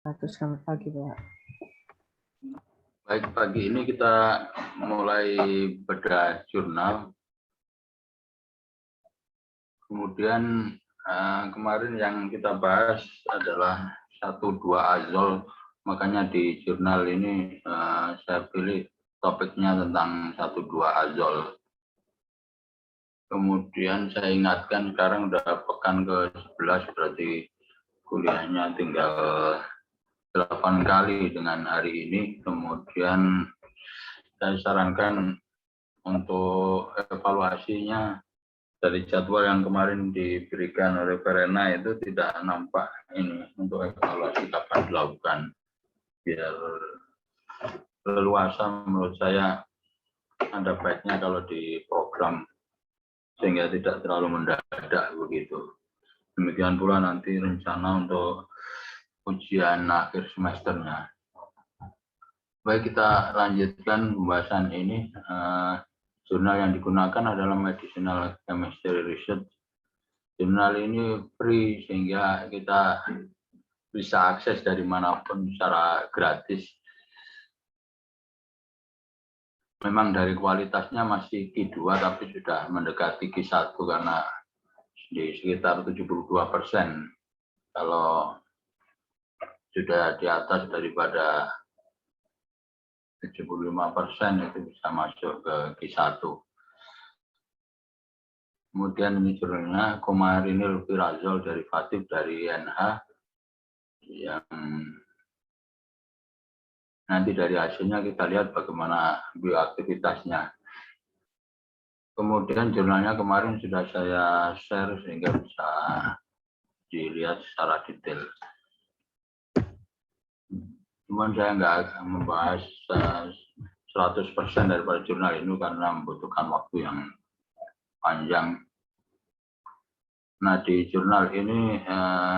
Selamat pagi, Pak. Baik, pagi ini kita mulai bedah jurnal. Kemudian kemarin yang kita bahas adalah 1,2 azol. Makanya di jurnal ini saya pilih topiknya tentang 1,2 azol. Kemudian saya ingatkan sekarang udah pekan ke-11, berarti kuliahnya tinggal 8 kali dengan hari ini. Kemudian saya sarankan untuk evaluasinya dari jadwal yang kemarin diberikan oleh Verena itu tidak nampak ini untuk evaluasi kapan dilakukan, biar leluasa. Menurut saya ada baiknya kalau di program sehingga tidak terlalu mendadak begitu. Demikian pula nanti rencana untuk ujian akhir semesternya. Baik, kita lanjutkan pembahasan ini. Jurnal yang digunakan adalah Medicinal Chemistry Research. Jurnal ini free sehingga kita bisa akses dari manapun secara gratis. Memang dari kualitasnya masih Q2 tapi sudah mendekati Q1 karena di sekitar 72%. Kalau sudah di atas daripada 75% itu bisa masuk ke Q1. Kemudian ini jurnalnya Coumarinil Pyrazole derivatif dari NH yang nanti dari hasilnya kita lihat bagaimana bioaktivitasnya. Kemudian jurnalnya kemarin sudah saya share sehingga bisa dilihat secara detail. Cuman saya nggak membahas 100% daripada jurnal ini karena membutuhkan waktu yang panjang. Nah, di jurnal ini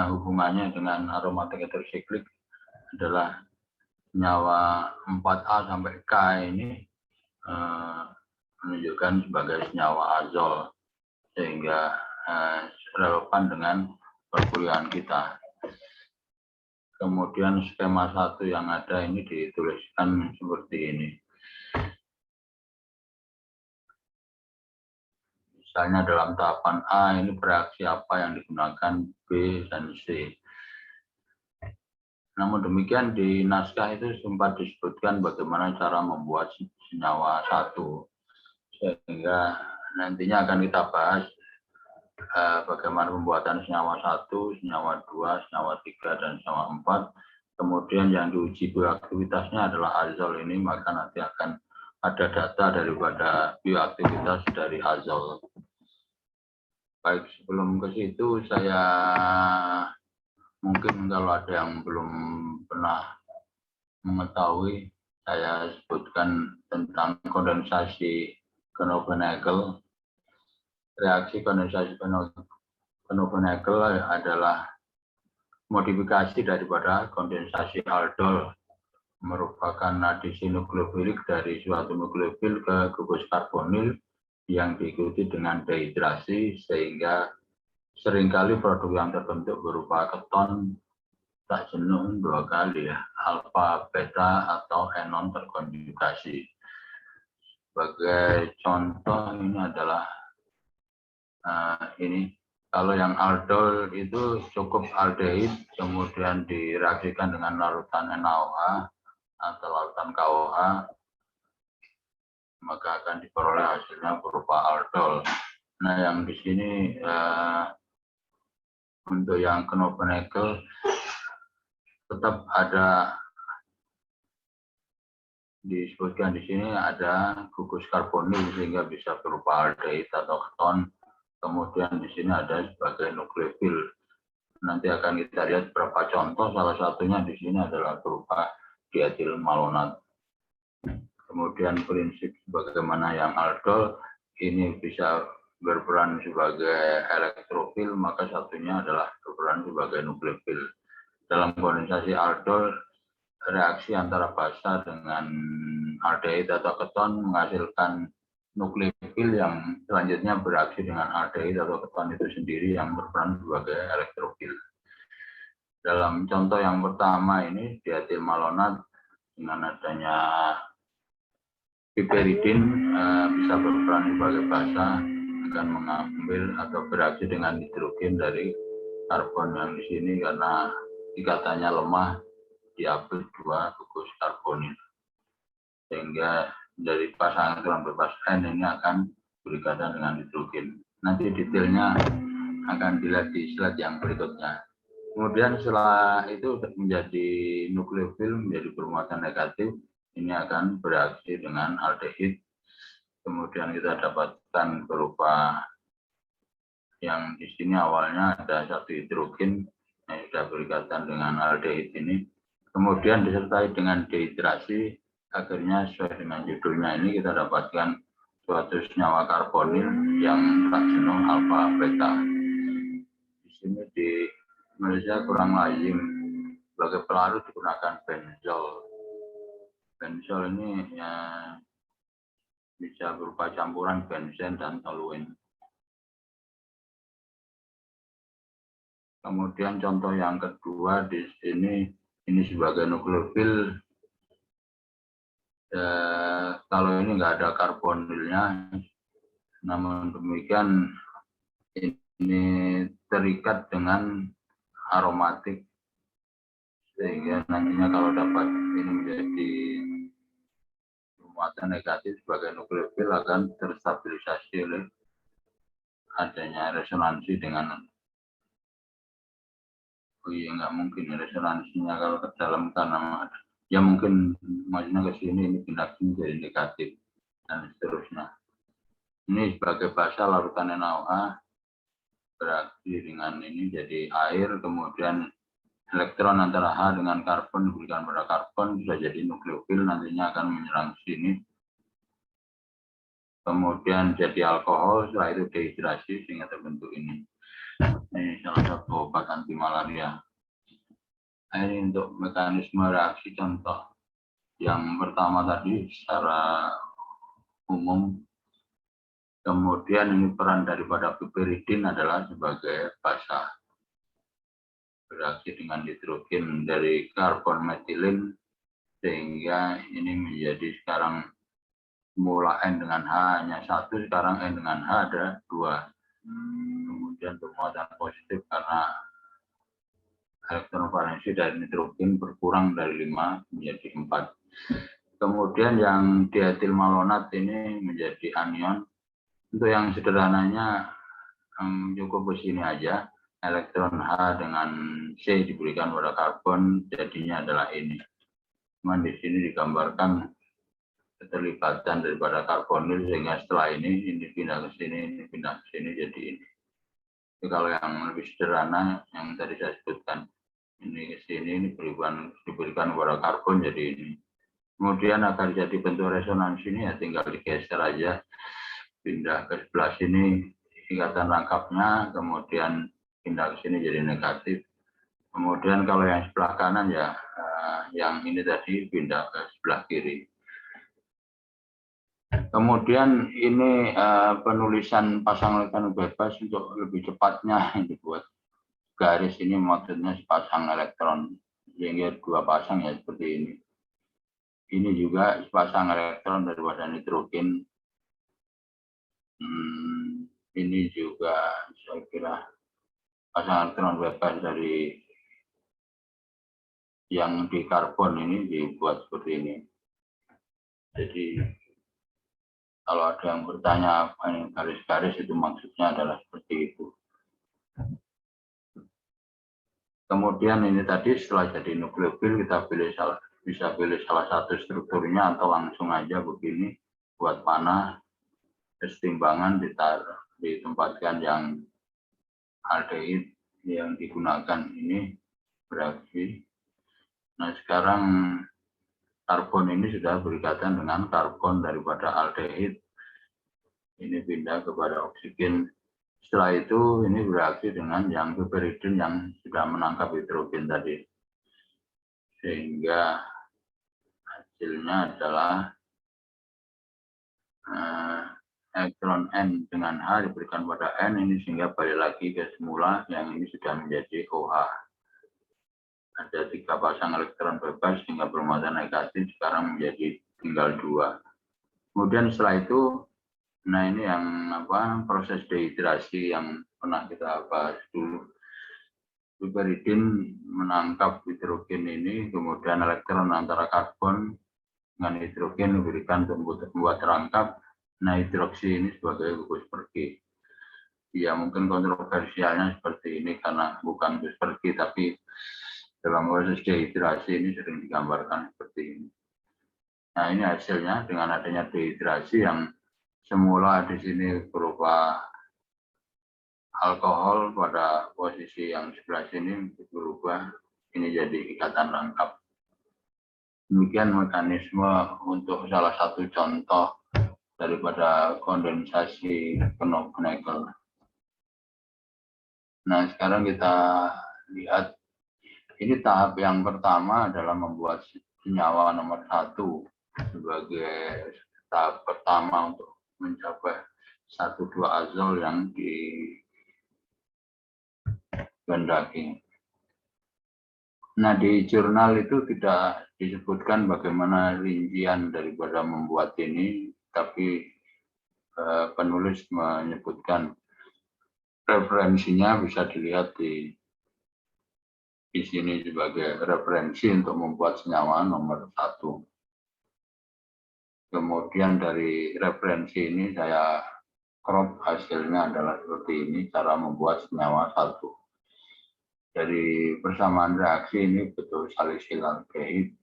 hubungannya dengan aromatik heterosiklik adalah senyawa 4A sampai K ini menunjukkan sebagai senyawa azol sehingga relevan dengan perkuliahan kita. Kemudian skema 1 yang ada ini dituliskan seperti ini. Misalnya dalam tahapan A ini bereaksi apa yang digunakan B dan C. Namun demikian di naskah itu sempat disebutkan bagaimana cara membuat senyawa 1. Sehingga nantinya akan kita bahas bagaimana pembuatan senyawa 1, senyawa 2, senyawa 3, dan senyawa 4. Kemudian yang diuji bioaktivitasnya adalah azol ini, maka nanti akan ada data daripada bioaktivitas dari azol. Baik, sebelum ke situ saya mungkin kalau ada yang belum pernah mengetahui, saya sebutkan tentang kondensasi Knoevenagel. Reaksi kondensasi Knoevenagel adalah modifikasi daripada kondensasi aldol, merupakan adisi nukleofilik dari suatu nukleofil ke gugus karbonil yang diikuti dengan dehidrasi sehingga seringkali produk yang terbentuk berupa keton tak jenuh 2 kali ya, alfa, beta, atau enon terkonjugasi. Sebagai contoh ini adalah ini, kalau yang aldol itu cukup aldehid kemudian direaksikan dengan larutan NaOH atau larutan KOH, maka akan diperoleh hasilnya berupa aldol. Nah, yang di sini untuk yang Knoevenagel tetap ada disebutkan di sini ada gugus karbonil sehingga bisa berupa aldehid atau keton. Kemudian di sini ada sebagai nukleofil. Nanti akan kita lihat beberapa contoh. Salah satunya di sini adalah berupa dietil malonat. Kemudian prinsip bagaimana yang aldol ini bisa berperan sebagai elektrofil, maka satunya adalah berperan sebagai nukleofil. Dalam kondensasi aldol, reaksi antara basa dengan aldehid atau keton menghasilkan nukleofil yang selanjutnya bereaksi dengan aldehid atau keton itu sendiri yang berperan sebagai elektrofil. Dalam contoh yang pertama ini diatil malonat dengan adanya piperidin bisa berperan sebagai basa, akan mengambil atau bereaksi dengan hidrogen dari karbon yang di sini karena ikatannya lemah diambil 2 gugus karbonil, sehingga dari pasangan elektron bebas N ini akan berikatan dengan hidrogen. Nanti detailnya akan dilihat di slide yang berikutnya. Kemudian setelah itu menjadi nukleofil, menjadi bermuatan negatif, ini akan bereaksi dengan aldehid. Kemudian kita dapatkan berupa yang di sini awalnya ada 1 hidrogen yang sudah berikatan dengan aldehid ini. Kemudian disertai dengan dehidrasi, akhirnya sesuai dengan judulnya ini kita dapatkan suatu senyawa karbonil yang tak jenuh alfa beta. Di sini di Malaysia kurang lazim sebagai pelarut digunakan benzol. Benzol ini ya, bisa berupa campuran benzen dan toluene. Kemudian contoh yang kedua di sini ini sebagai nukleofil. Kalau ini nggak ada karbonilnya, namun demikian ini terikat dengan aromatik, sehingga nantinya kalau dapat ini menjadi muatan negatif sebagai nukleofil akan terstabilisasi oleh adanya resonansi dengan nggak mungkin resonansinya kalau ke dalam karena ya mungkin maksudnya ke sini ini pindah sini jadi negatif dan seterusnya. Ini sebagai basa larutan NaOH bereaksi dengan ini jadi air, kemudian elektron antara H dengan karbon diberikan pada karbon bisa jadi nukleofil, nantinya akan menyerang sini. Kemudian jadi alkohol, setelah itu dehidrasi sehingga terbentuk ini. Ini salah satu obat anti malaria. Ini untuk mekanisme reaksi contoh. Yang pertama tadi secara umum. Kemudian ini peran daripada piperidin adalah sebagai basa. Bereaksi dengan hidrogen dari karbon metilin sehingga ini menjadi sekarang mula N dengan H hanya 1, sekarang N dengan H ada 2. Kemudian bermuatan positif karena elektron valensi dari nitrogen berkurang dari 5 menjadi 4. Kemudian yang diatil malonat ini menjadi anion. Untuk yang sederhananya cukup ke sini aja. Elektron H dengan C diberikan pada karbon, jadinya adalah ini. Cuman di sini digambarkan keterlibatan daripada karbonil sehingga setelah ini pindah ke sini, ini pindah ke sini jadi ini. Jadi kalau yang lebih sederhana yang tadi saya sebutkan, ini ke sini, ini diberikan kepada karbon jadi ini. Kemudian agar jadi bentuk resonansi ini ya tinggal digeser aja, pindah ke sebelah sini ikatan rangkapnya, kemudian pindah ke sini jadi negatif. Kemudian kalau yang sebelah kanan ya yang ini tadi pindah ke sebelah kiri. Kemudian ini penulisan pasang elektron bebas untuk lebih cepatnya dibuat garis ini maksudnya sepasang elektron sehingga 2 pasang ya seperti ini. Ini juga sepasang elektron daripada nitrogen. Ini juga saya kira pasang elektron bebas dari yang di karbon ini dibuat seperti ini. Jadi kalau ada yang bertanya apa ini garis-garis itu maksudnya adalah seperti itu. Kemudian ini tadi setelah jadi nukleofil kita bisa pilih salah satu strukturnya atau langsung aja begini buat panah, kesetimbangan ditempatkan yang aldehid yang digunakan ini bereaksi. Nah sekarang karbon ini sudah berikatan dengan karbon daripada aldehid. Ini pindah kepada oksigen. Setelah itu ini bereaksi dengan yang piperidin yang sudah menangkap hidrogen tadi. Sehingga hasilnya adalah elektron N dengan H diberikan pada N ini sehingga balik lagi ke semula yang ini sudah menjadi OH. ada 3 pasang elektron bebas sehingga bermuatan negatif, sekarang menjadi tinggal 2. Kemudian setelah itu, nah ini yang proses dehidrasi yang pernah kita bahas dulu. Piperidin menangkap hidrogen ini, kemudian elektron antara karbon dengan hidrogen diberikan untuk membuat rangkap. Nah, hidroksi ini sebagai gugus pergi. Ya, mungkin kontroversialnya seperti ini karena bukan gugus pergi, tapi dalam proses dehidrasi ini sering digambarkan seperti ini. Nah, ini hasilnya dengan adanya dehidrasi yang semula di sini berupa alkohol, pada posisi yang sebelah sini berubah, ini jadi ikatan rangkap. Demikian mekanisme untuk salah satu contoh daripada kondensasi penuh nikel. Nah, sekarang kita lihat, ini tahap yang pertama adalah membuat senyawa nomor 1 sebagai tahap pertama untuk mencapai 1,2 azol yang dikehendaki. Nah, di jurnal itu tidak disebutkan bagaimana rincian daripada membuat ini, tapi penulis menyebutkan referensinya bisa dilihat di sini sebagai referensi untuk membuat senyawa nomor 1. Kemudian dari referensi ini saya crop hasilnya adalah seperti ini, cara membuat senyawa 1. Dari persamaan reaksi ini betul salisilaldehyid,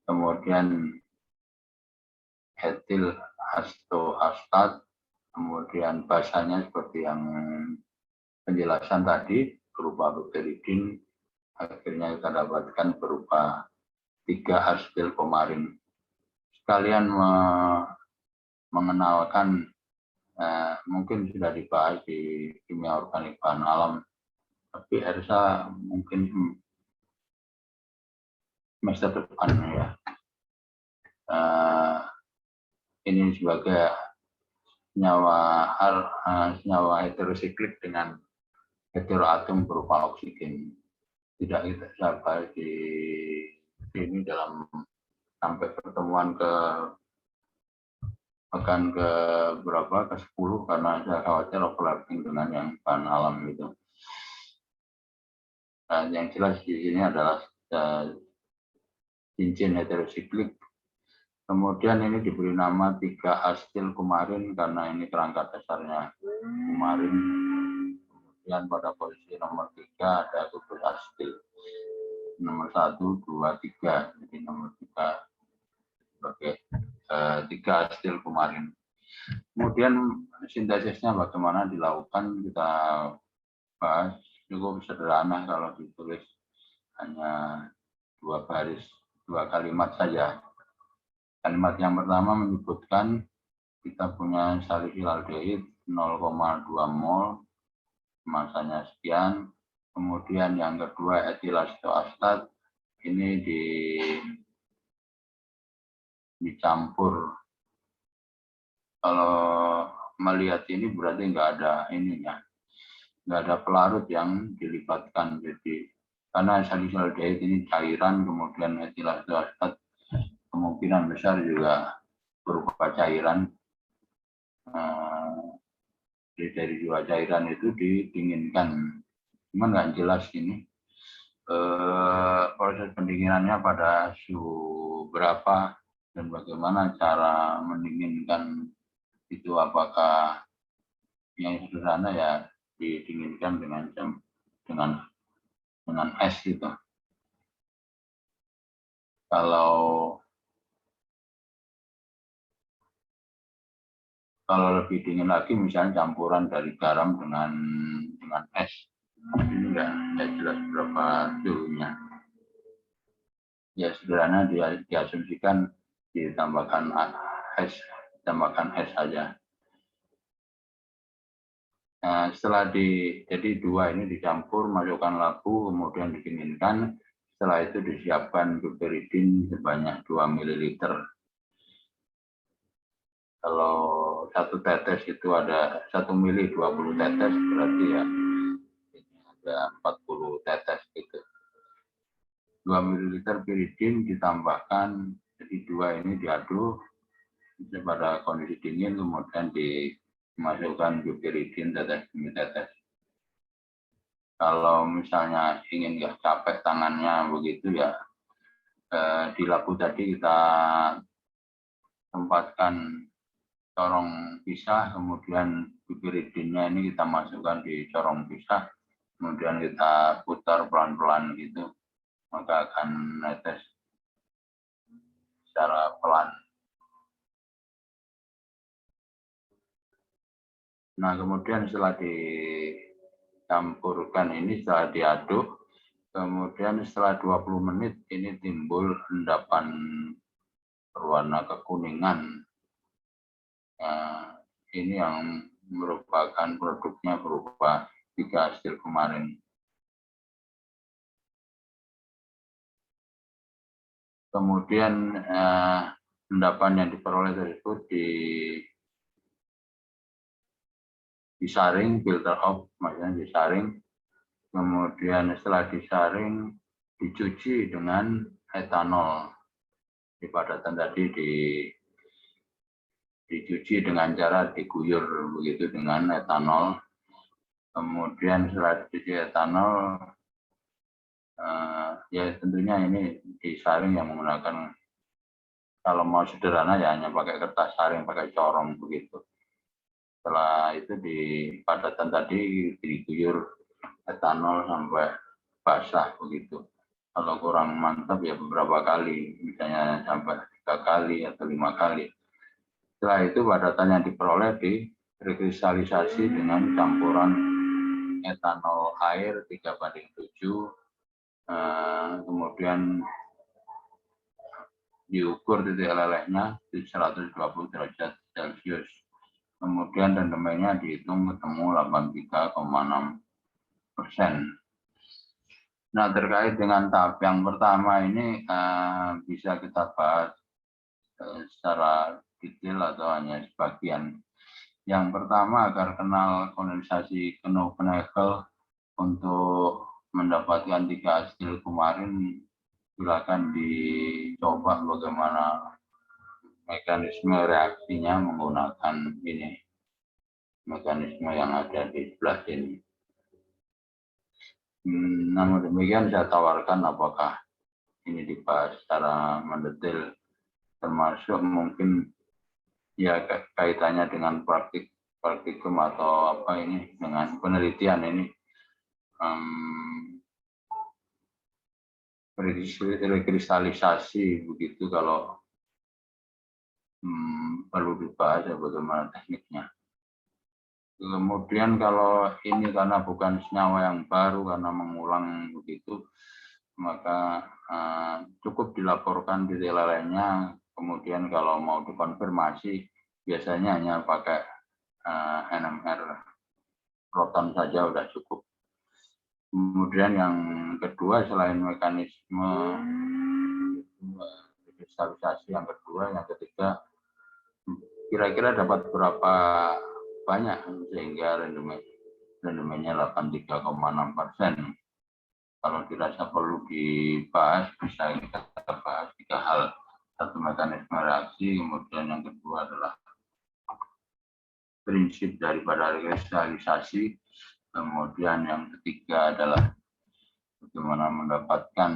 kemudian etil astoatat, kemudian basanya seperti yang penjelasan tadi berupa piperidin, akhirnya kita dapatkan berupa 3 asetil komarin. Sekalian mengenalkan, mungkin sudah dibahas di kimia organik bahan alam, tapi Ersa mungkin semester depan ya. Ini sebagai senyawa heterosiklik dengan heteroatom berupa oksigen. Tidak kita bahas di sini dalam sampai pertemuan akan ke berapa, ke 10, karena saya khawatir overlapping dengan yang bahan alam itu. Dan yang jelas di sini adalah cincin heterosiklik. Kemudian ini diberi nama 3 asetil kumarin karena ini kerangka dasarnya kumarin. Kemudian pada posisi nomor 3 ada gugus asetil. Nomor 1, 2, 3. Jadi nomor 3 sebagai 3 asetil kumarin. Kemudian sintesisnya bagaimana dilakukan kita bahas, cukup sederhana kalau ditulis hanya 2 baris, 2 kalimat saja. Kalimat yang pertama menyebutkan kita punya salisilaldehyid 0,2 mol, masanya sekian. Kemudian yang kedua etilastoastat, ini dicampur. Kalau melihat ini berarti nggak ada ininya, nggak ada pelarut yang dilibatkan. Jadi karena salisilaldehyid ini cairan, kemudian etilastoastat kemungkinan besar juga berupa cairan. Dari 2 cairan itu didinginkan. Cuman nggak jelas ini proses pendinginannya pada suhu berapa dan bagaimana cara mendinginkan itu, apakah yang sederhana ya didinginkan dengan es gitu. Kalau lebih dingin lagi, misalnya campuran dari garam dengan es, ini nggak jelas berapa suhunya. Ya sederhana diasumsikan ditambahkan es saja. Nah, jadi 2 ini dicampur, masukkan labu, kemudian didinginkan. Setelah itu disiapkan piperidin sebanyak 2 ml. Kalau 1 tetes itu ada 1 mili 20 tetes, berarti ya ini ada 40 tetes gitu. 2 ml piridin ditambahkan, jadi 2 ini diaduk pada kondisi dingin, kemudian dimasukkan piridin tetes demi tetes. Kalau misalnya ingin nggak capek tangannya begitu ya, di labu tadi kita tempatkan corong pisah, kemudian piridinnya ini kita masukkan di corong pisah, kemudian kita putar pelan-pelan gitu, maka akan netes secara pelan. Nah, kemudian setelah dicampurkan ini, setelah diaduk, kemudian setelah 20 menit ini timbul endapan berwarna kekuningan. Nah, ini yang merupakan produknya berupa 3 hasil kemarin. Kemudian endapan yang diperoleh tersebut disaring, filter off, maksudnya disaring. Kemudian setelah disaring, dicuci dengan etanol. Di padatan tadi dicuci dengan cara diguyur begitu dengan etanol. Kemudian setelah dicuci etanol, ya tentunya ini disaring yang menggunakan, kalau mau sederhana ya hanya pakai kertas saring, pakai corong begitu. Setelah itu di padatan tadi diguyur etanol sampai basah begitu. Kalau kurang mantap ya beberapa kali, misalnya sampai 3 kali atau 5 kali. Setelah itu padatan yang diperoleh dikristalisasi dengan campuran etanol air 3:7, kemudian diukur titik lelehnya di 120 derajat Celcius. Kemudian rendemennya dihitung ketemu 83,6%. Nah, terkait dengan tahap yang pertama ini bisa kita bahas secara detail atau hanya sebagian. Yang pertama, agar kenal kondensasi Knoevenagel untuk mendapatkan 3 hasil kemarin, silakan dicoba bagaimana mekanisme reaksinya menggunakan ini, mekanisme yang ada di sebelah sini. Namun demikian saya tawarkan apakah ini dibahas secara mendetail, termasuk mungkin ya kaitannya dengan praktikum atau apa ini, dengan penelitian ini, rekristalisasi begitu, kalau perlu dibahas ya bagaimana tekniknya. Kemudian kalau ini karena bukan senyawa yang baru, karena mengulang begitu, maka cukup dilaporkan titik lelehnya. Kemudian kalau mau dikonfirmasi, biasanya hanya pakai NMR proton saja sudah cukup. Kemudian yang kedua, selain mekanisme kristalisasi yang kedua, yang ketiga, kira-kira dapat berapa banyak sehingga rendemennya 83,6%. Kalau dirasa perlu dibahas, bisa kita bahas 3 hal. Satu, mekanisme reaksi, kemudian yang kedua adalah prinsip daripada kristalisasi, kemudian yang ketiga adalah bagaimana mendapatkan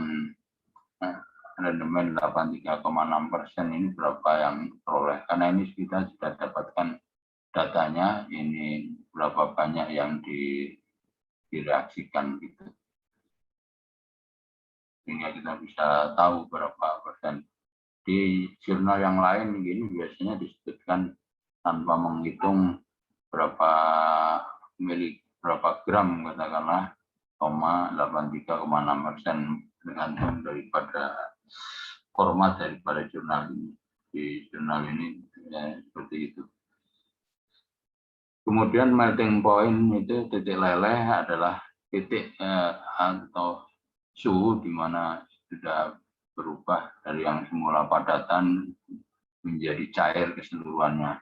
rendemen 83,6% ini berapa yang diperoleh. Karena ini kita sudah dapatkan datanya, ini berapa banyak yang direaksikan gitu. Sehingga kita bisa tahu berapa persen. Di jurnal yang lain ini biasanya disebutkan tanpa menghitung berapa gram katakanlah, 83,6%, tergantung daripada format daripada jurnal ini. Di jurnal ini ya, seperti itu. Kemudian melting point itu titik leleh adalah titik atau suhu di mana sudah berubah dari yang semula padatan menjadi cair keseluruhannya.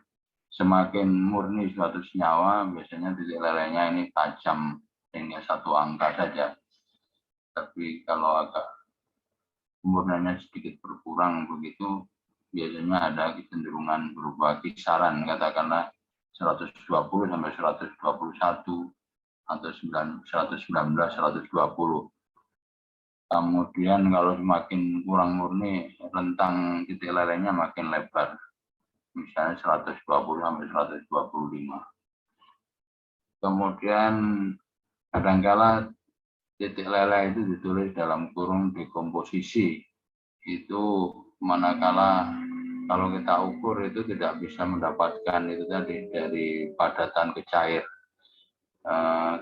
Semakin murni suatu senyawa, biasanya titik lelehnya ini tajam, hingga 1 angka saja. Tapi kalau agak kemurniannya sedikit berkurang begitu, biasanya ada kecenderungan berupa kisaran katakanlah 120 sampai 121 atau 119, 120. Kemudian kalau semakin kurang murni, rentang titik lelehnya makin lebar. Misalnya 120 sampai 125. Kemudian kadangkala titik leleh itu ditulis dalam kurung dekomposisi. Itu manakala kalau kita ukur itu tidak bisa mendapatkan itu tadi dari padatan ke cair.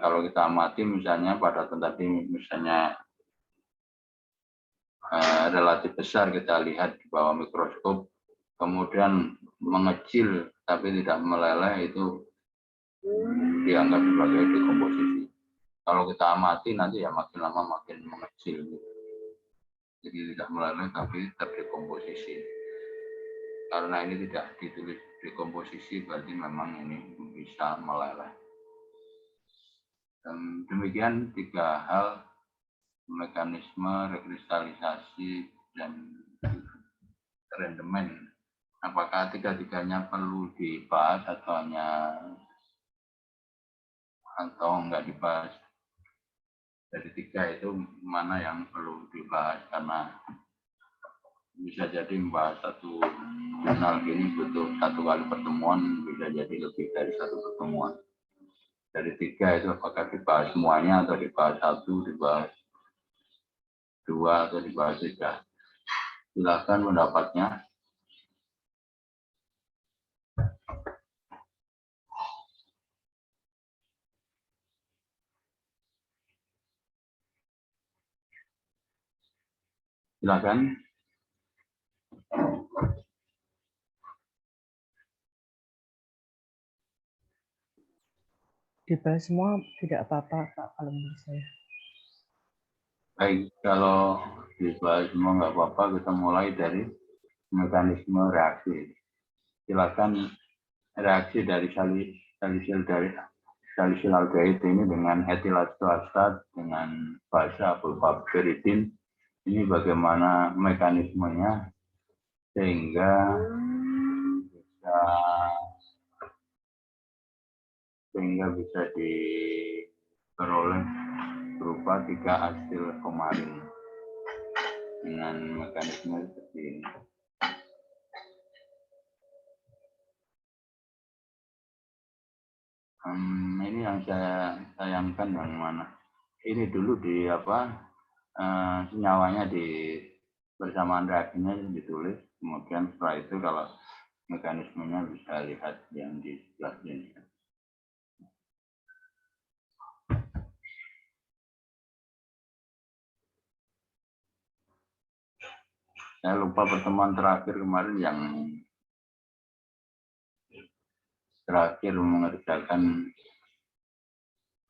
Kalau kita amati misalnya padatan tadi misalnya relatif besar, kita lihat di bawah mikroskop, kemudian mengecil tapi tidak meleleh, itu dianggap sebagai dekomposisi. Kalau kita amati nanti ya makin lama makin mengecil, jadi tidak meleleh tapi terdekomposisi. Karena ini tidak ditulis dekomposisi, berarti memang ini bisa meleleh. Dan demikian 3 hal: mekanisme rekristalisasi dan rendemen. Apakah 3-tiganya perlu dibahas atau enggak dibahas? Dari 3 itu mana yang perlu dibahas, karena bisa jadi membahas satu jurnal gini butuh 1 kali pertemuan, bisa jadi lebih dari 1 pertemuan. Dari 3 itu apakah dibahas semuanya atau dibahas 1, dibahas 2 atau dibahas 3? Silakan pendapatnya. Silakan. Dibahas semua tidak apa-apa, Pak, kalau menurut saya. Baik, kalau dibahas semua nggak apa-apa, kita mulai dari mekanisme reaksi. Silakan reaksi dari salisilaldehid ini dengan etilacetat dengan basa berupa piridin. Ini bagaimana mekanismenya sehingga bisa diperoleh berupa 3 hasil kemarin dengan mekanisme seperti ini. Ini yang saya sayangkan yang mana? Ini dulu di senyawanya di bersamaan reaksinya ditulis, kemudian setelah itu kalau mekanismenya bisa lihat yang di sebelah sini. Saya lupa pertemuan terakhir kemarin yang terakhir mengerjakan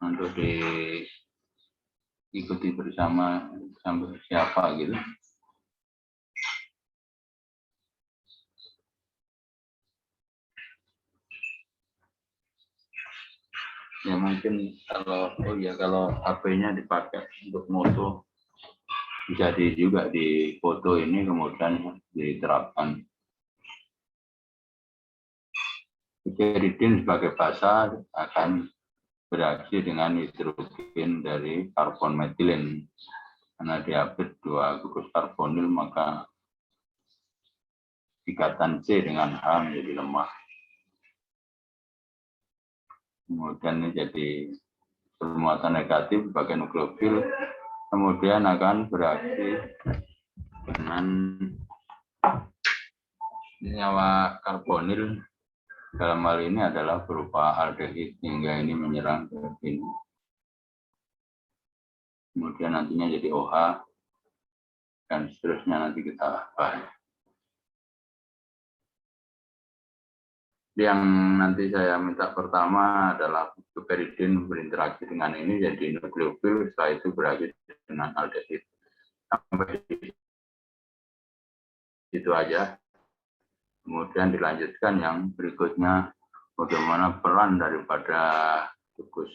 untuk diikuti bersama sampai siapa gitu. Ya mungkin kalau HP-nya dipakai untuk moto, bisa juga di foto ini kemudian diterapkan. Piridin sebagai basa akan bereaksi dengan hidrogen dari karbon metilin. Karena diapit 2 gugus karbonil, maka ikatan C dengan H menjadi lemah. Kemudian ini jadi bermuatan negatif sebagai nukleofil, kemudian akan bereaksi dengan senyawa karbonil, dalam hal ini adalah berupa aldehid, hingga ini menyerang ke sini. Kemudian nantinya jadi OH, dan seterusnya nanti kita bahas. Yang nanti saya minta pertama adalah piridin berinteraksi dengan ini jadi nukleofil, setelah itu bereaksi dengan aldehid. Sampai itu aja. Kemudian dilanjutkan yang berikutnya, bagaimana peran daripada gugus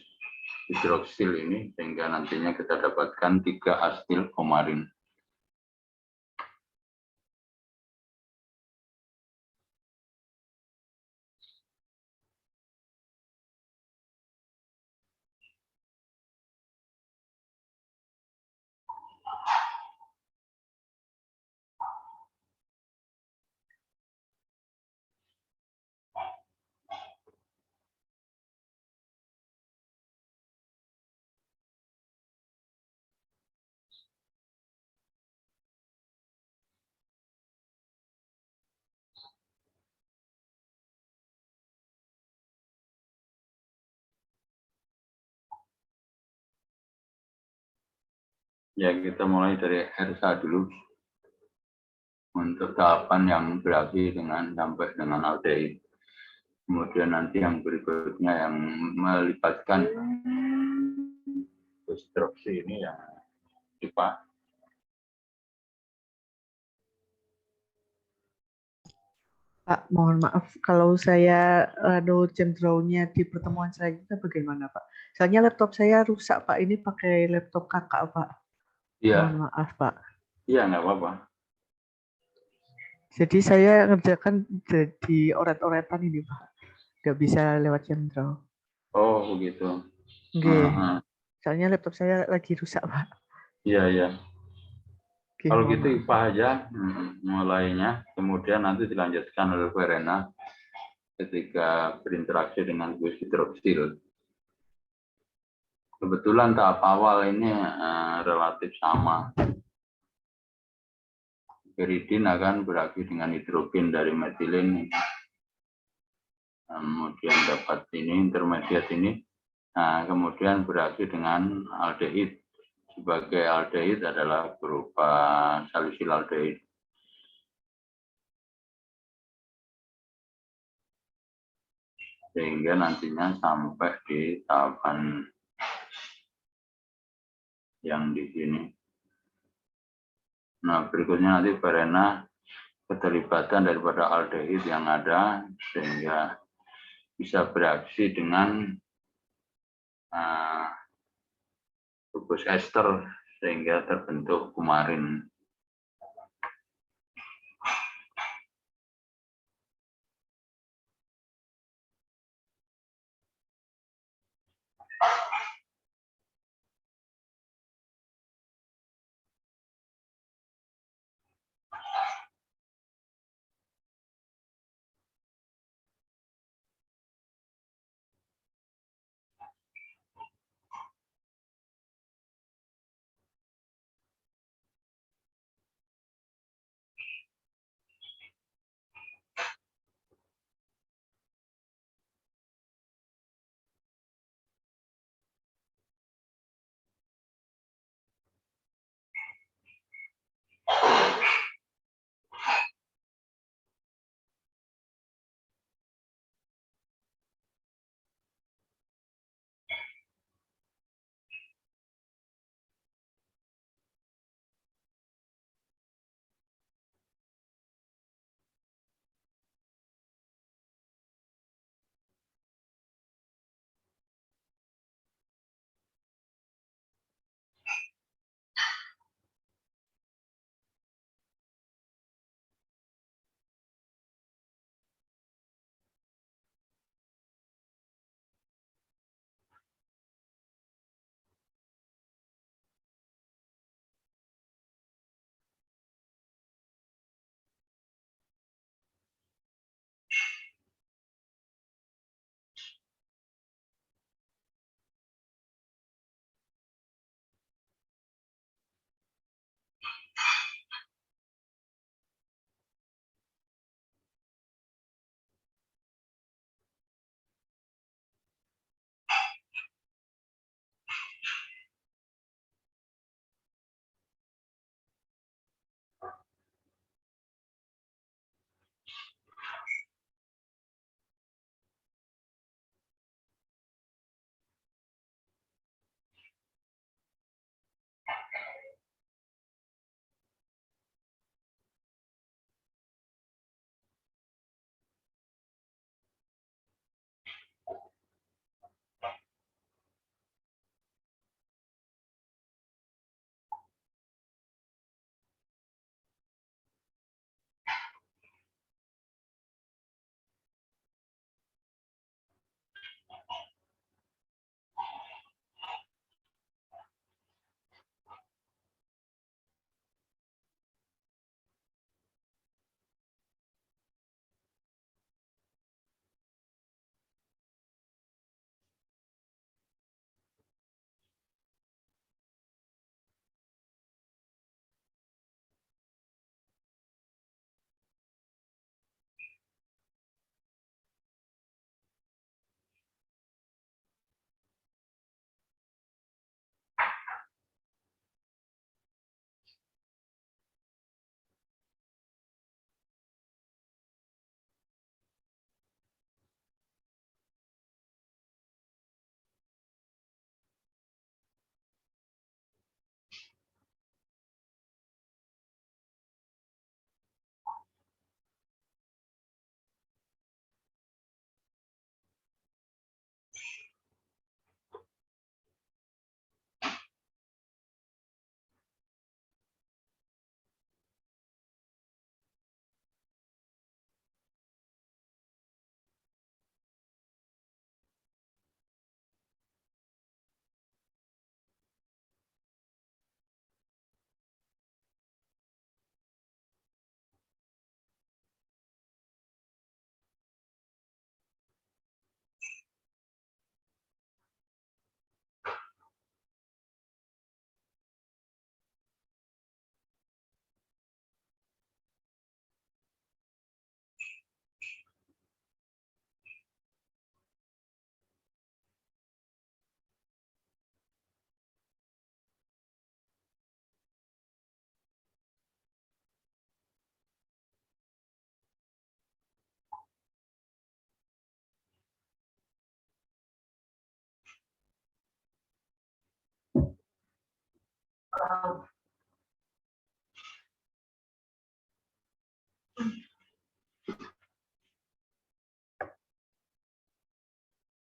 hidroksil ini sehingga nantinya kita dapatkan 3 asetil komarin. Ya, kita mulai dari RSA dulu untuk tahapan yang berakhir dengan sampai dengan aldehyde. Kemudian nanti yang berikutnya yang melibatkan destruksi ini yang IPA. Pak, mohon maaf kalau saya cenderungnya di pertemuan selanjutnya bagaimana, Pak? Soalnya laptop saya rusak, Pak. Ini pakai laptop kakak, Pak. Iya, Mohon maaf, Pak. iya nggak apa-apa. Jadi saya ngerjakan di oret-oretan ini, Pak. Nggak bisa lewat jendral. Oh begitu. Oke. Soalnya laptop saya lagi rusak, Pak. Iya, iya. Oke, Kalau mohon gitu maaf. IPA aja mulainya, kemudian nanti dilanjutkan oleh Verena ketika berinteraksi dengan gus hidroksil. Kebetulan tahap awal ini relatif sama. Piridin akan berakhir dengan hidrogen dari metilin, kemudian dapat ini intermediat ini, nah, kemudian berakhir dengan aldehyde. Sebagai aldehyde adalah berupa salisylaldehyde. Sehingga nantinya sampai di tahapan yang di sini. Nah, berikutnya nanti Verena keterlibatan daripada aldehyde yang ada sehingga bisa bereaksi dengan gugus ester sehingga terbentuk kumarin.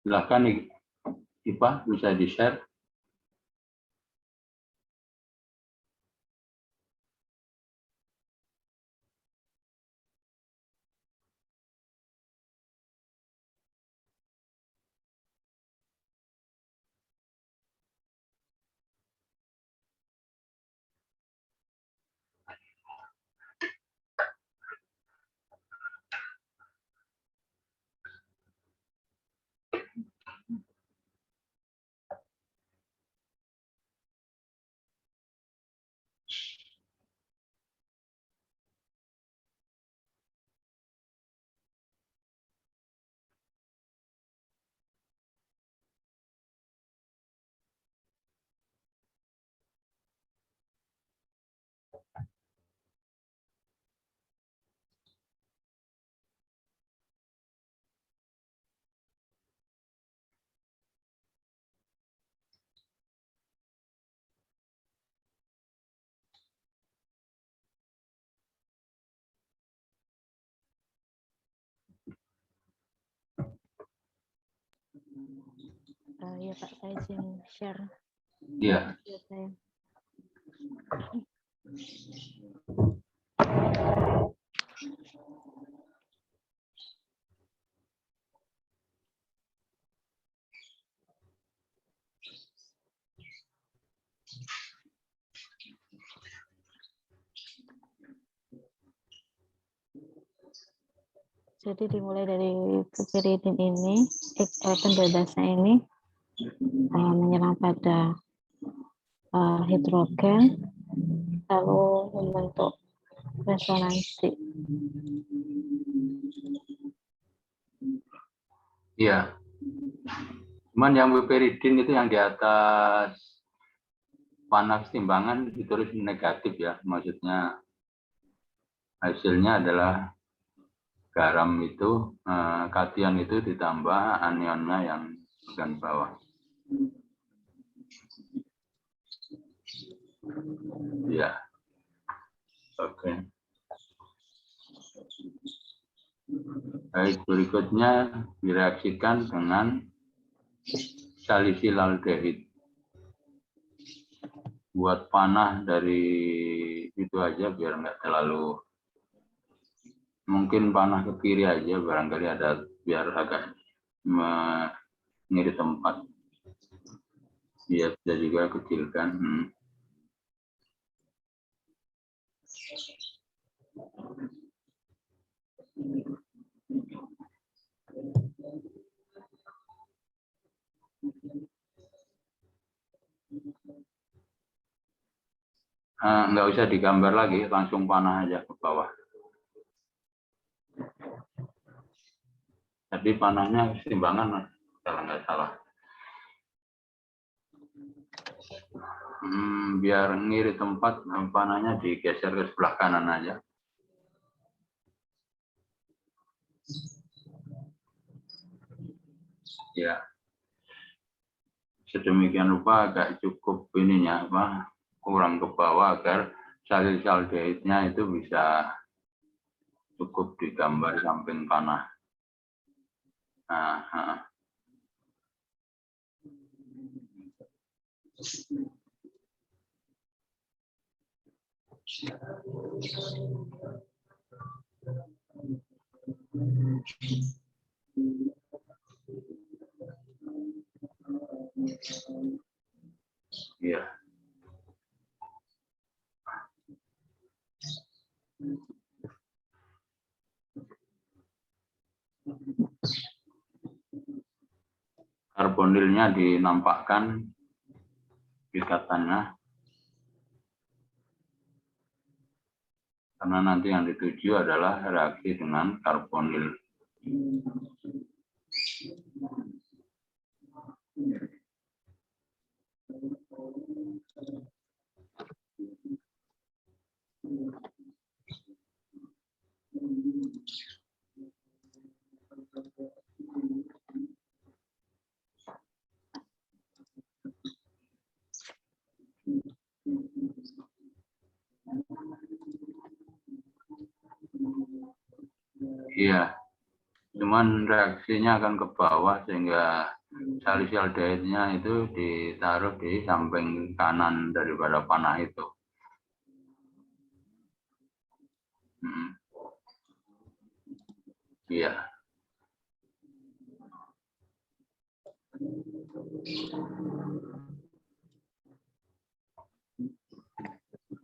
Silakan Ipa, bisa di-share. Ya Pak, saya izin share. Iya. Ya, saya. Jadi dimulai dari piperidin ini, penjelasan ini menyerang pada hidrogen, lalu membentuk resonansi. Iya. Cuman yang piperidin itu yang di atas panah timbangan ditulis negatif ya. Maksudnya hasilnya adalah garam itu, kation itu ditambah anionnya yang bagian bawah. Ya, oke. Baik, berikutnya direaksikan dengan salisilaldehyid. Buat panah dari itu aja biar nggak terlalu, mungkin panah ke kiri aja barangkali ada, biar agak mengirit tempat. Dia bisa juga kecilkan. Nggak usah digambar lagi, langsung panah aja ke bawah. Tapi panahnya timbangan kalau nggak salah. Biar ngiri tempat, panahnya digeser ke sebelah kanan aja. Ya, sedemikian rupa agak cukup ininya kurang ke bawah agar salisilaldehyidnya itu bisa cukup digambar samping panah. Iya. Karbonilnya dinampakkan ikatannya, karena nanti yang dituju adalah reaksi dengan karbonil. Iya, cuman reaksinya akan ke bawah sehingga salisialdehyde-nya itu ditaruh di samping kanan daripada panah itu. Iya.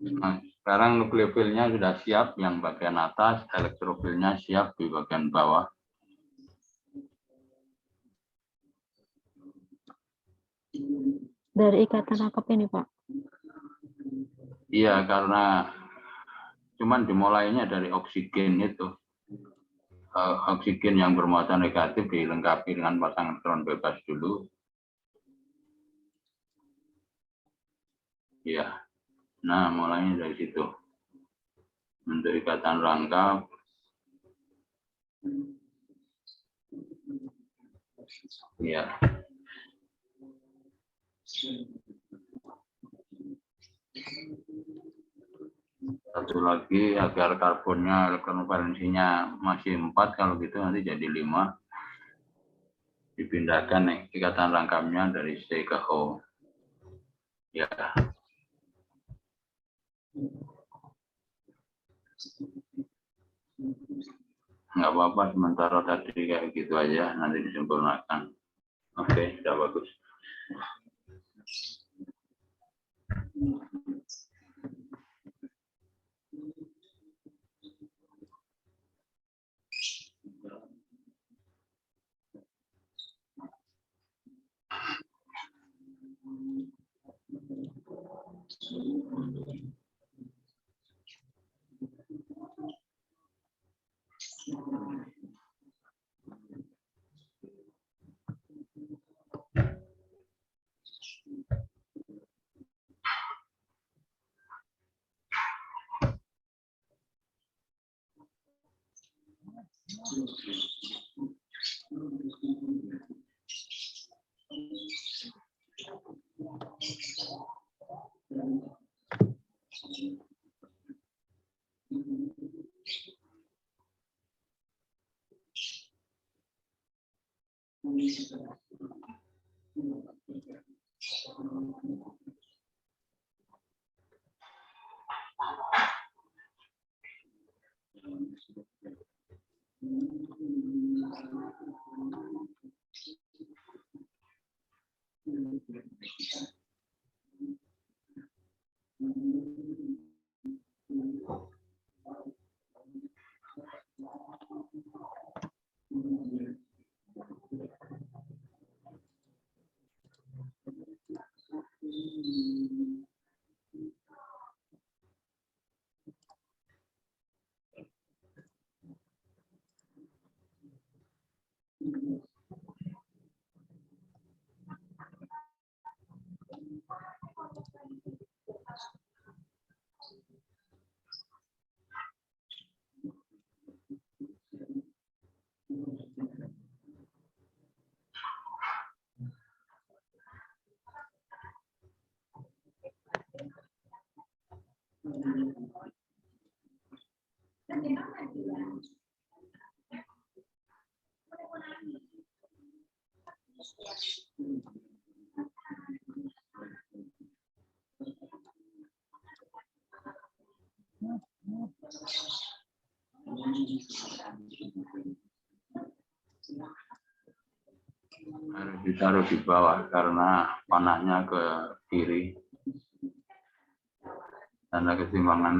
Nah, sekarang nukleofilnya sudah siap yang bagian atas, elektrofilnya siap di bagian bawah. Dari ikatan rangkap ini, Pak. Iya, karena cuman dimulainya dari oksigen itu. Oksigen yang bermuatan negatif dilengkapi dengan pasang elektron bebas dulu. Iya. Nah, mulainya dari situ. Untuk ikatan rangkap. Iya. Satu lagi agar karbonnya elektron valensinya masih 4, kalau gitu nanti jadi 5. Dipindahkan ikatan rangkapnya dari C ke O. Ya. Nggak apa-apa, sementara tadi kayak gitu aja, nanti disempurnakan. Oke, sudah bagus. Harus ditaruh di bawah karena panahnya ke kiri. Tanda keseimbangan.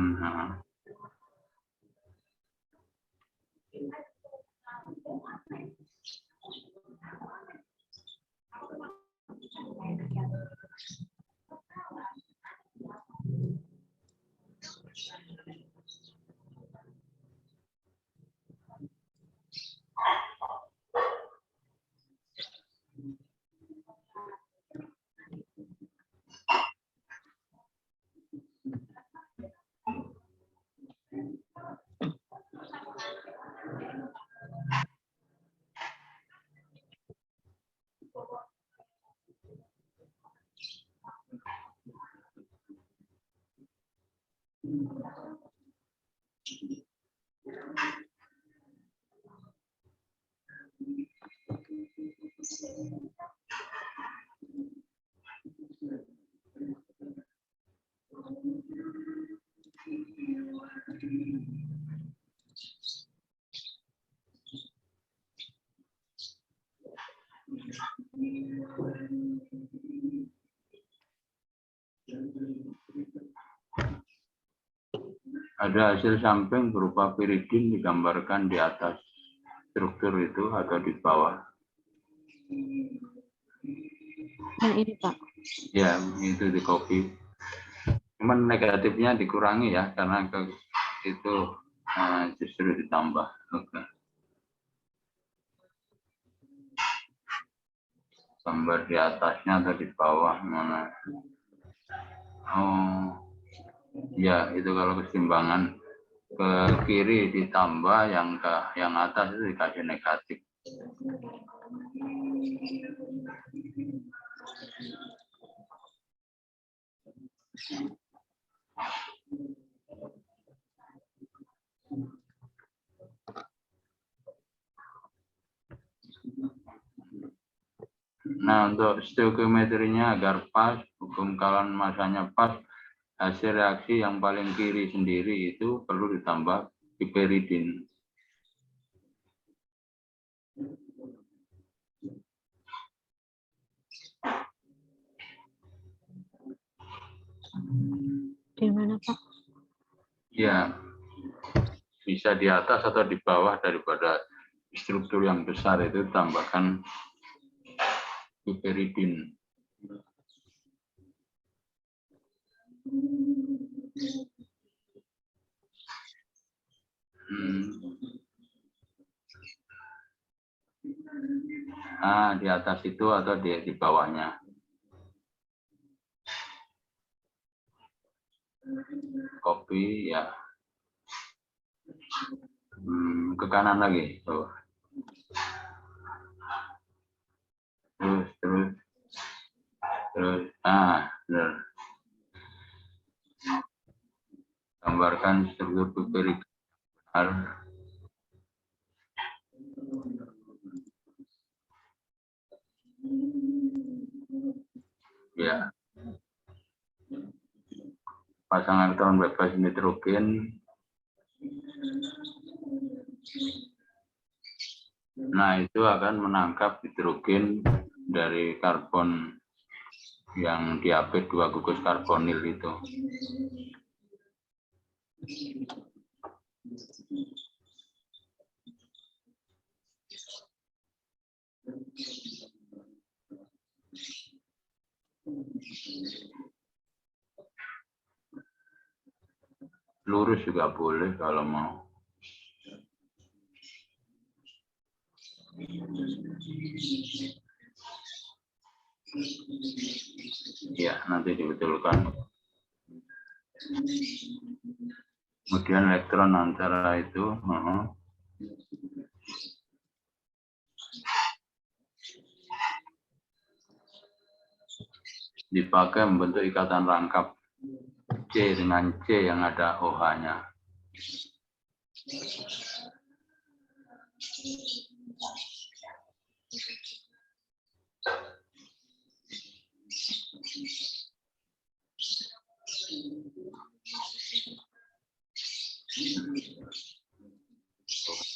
Ada hasil samping berupa piridin digambarkan di atas struktur itu atau di bawah. Yang ini Pak. Ya, itu di copy. Cuman negatifnya dikurangi ya, karena itu justru ditambah. Oke. Gambar di atasnya atau di bawah mana? Oh, ya itu kalau keseimbangan ke kiri ditambah, yang atas itu dikasih negatif. Nah, untuk stoikiometrinya agar pas, hukum kalan masanya pas, hasil reaksi yang paling kiri sendiri itu perlu ditambah piperidin. Di mana Pak? Ya, bisa di atas atau di bawah daripada struktur yang besar itu tambahkan piperidin. Nah, di atas itu atau di bawahnya. Copy ya. Ke kanan lagi. Tuh. Terus. Benar. Gambarkan struktur piperidin. Ya. Pasangan elektron bebas nitrogen. Nah, itu akan menangkap hidrogen dari karbon yang diapit 2 gugus karbonil itu. Lurus juga boleh kalau mau. Ya, nanti dibetulkan. Kemudian elektron antara itu dipakai membentuk ikatan rangkap C dengan C yang ada OH-nya.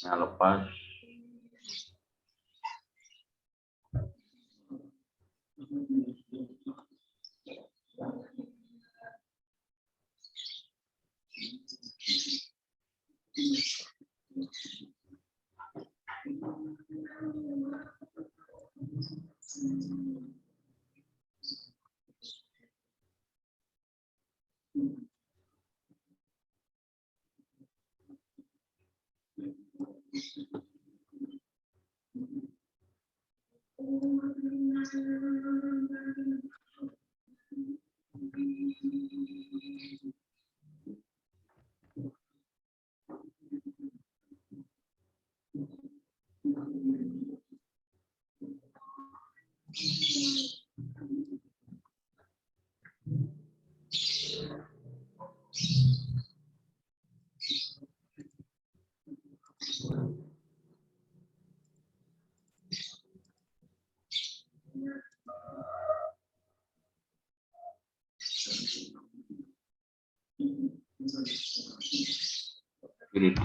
OH-nya lepas.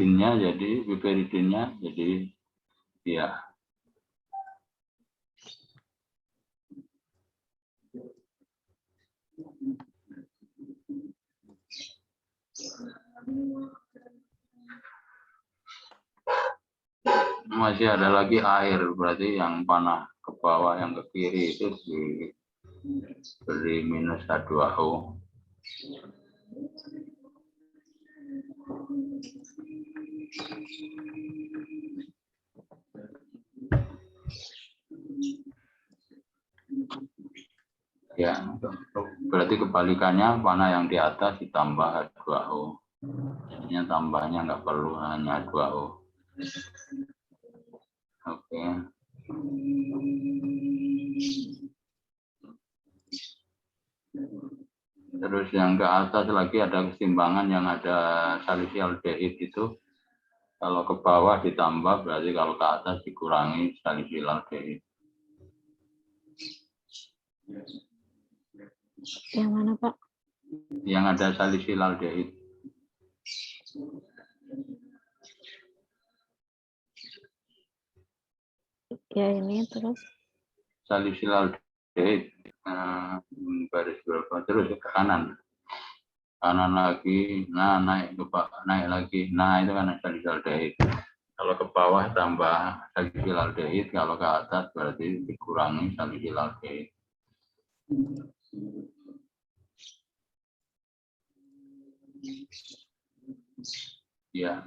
piperidinnya jadi ya. Masih ada lagi air, berarti yang panah ke bawah, yang ke kiri itu diberi minus H2O. Ya, berarti kebalikannya, panah yang di atas ditambah H2O. Jadinya tambahnya nggak perlu, hanya H2O. Oke. Terus yang ke atas lagi ada keseimbangan yang ada salisialdehid itu. Kalau ke bawah ditambah, berarti kalau ke atas dikurangi salisialdehid. Yang mana, Pak? Yang ada salisialdehid. Ya ini terus. Salisialdehid. Baris berapa? Terus ke kanan. Kanan lagi, nah naik lagi. Nah itu kan salisialdehid. Kalau ke bawah tambah salisialdehid, kalau ke atas berarti dikurangi salisialdehid. Ya.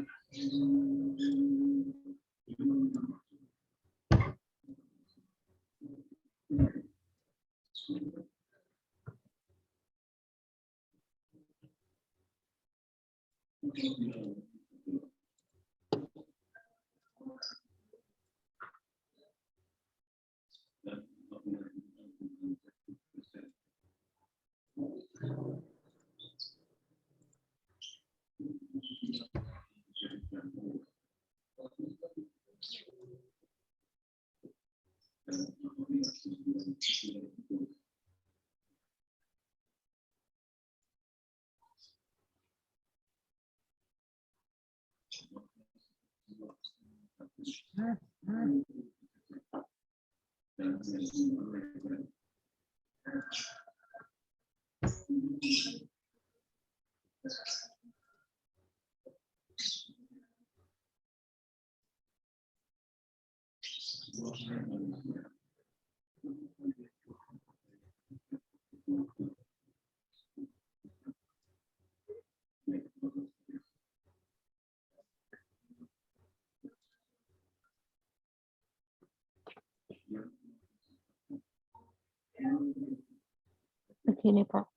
Begini, Pak.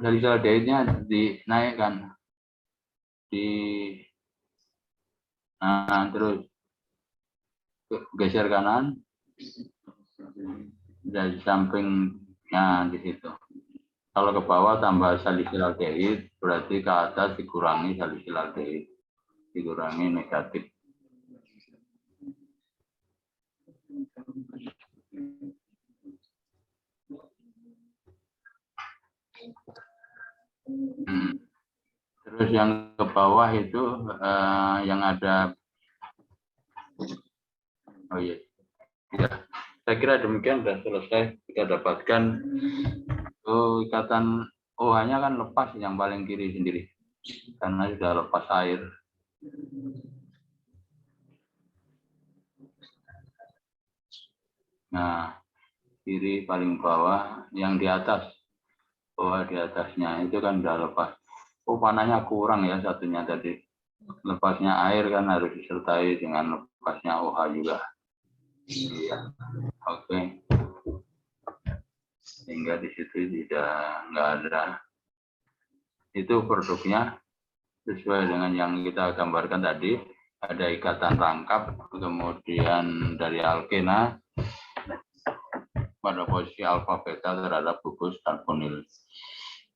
Salisialdehidnya dinaikkan. Terus geser kanan dari sampingnya di situ. Kalau ke bawah tambah salisialdehid, berarti ke atas dikurangi salisialdehid, dikurangi negatif. Terus yang ke bawah itu yang ada, oh iya, ya. Saya kira demikian sudah selesai. Kita dapatkan ikatan OH-nya kan lepas yang paling kiri sendiri, karena sudah lepas air. Nah, kiri paling bawah, yang di atas, OH di atasnya itu kan sudah lepas. Oh, panahnya kurang ya satunya tadi. Lepasnya air kan harus disertai dengan lepasnya OH juga. Iya, oke. Sehingga di situ nggak ada. Itu produknya sesuai dengan yang kita gambarkan tadi. Ada ikatan rangkap, kemudian dari alkena pada posisi alfa beta terhadap gugus karbonil.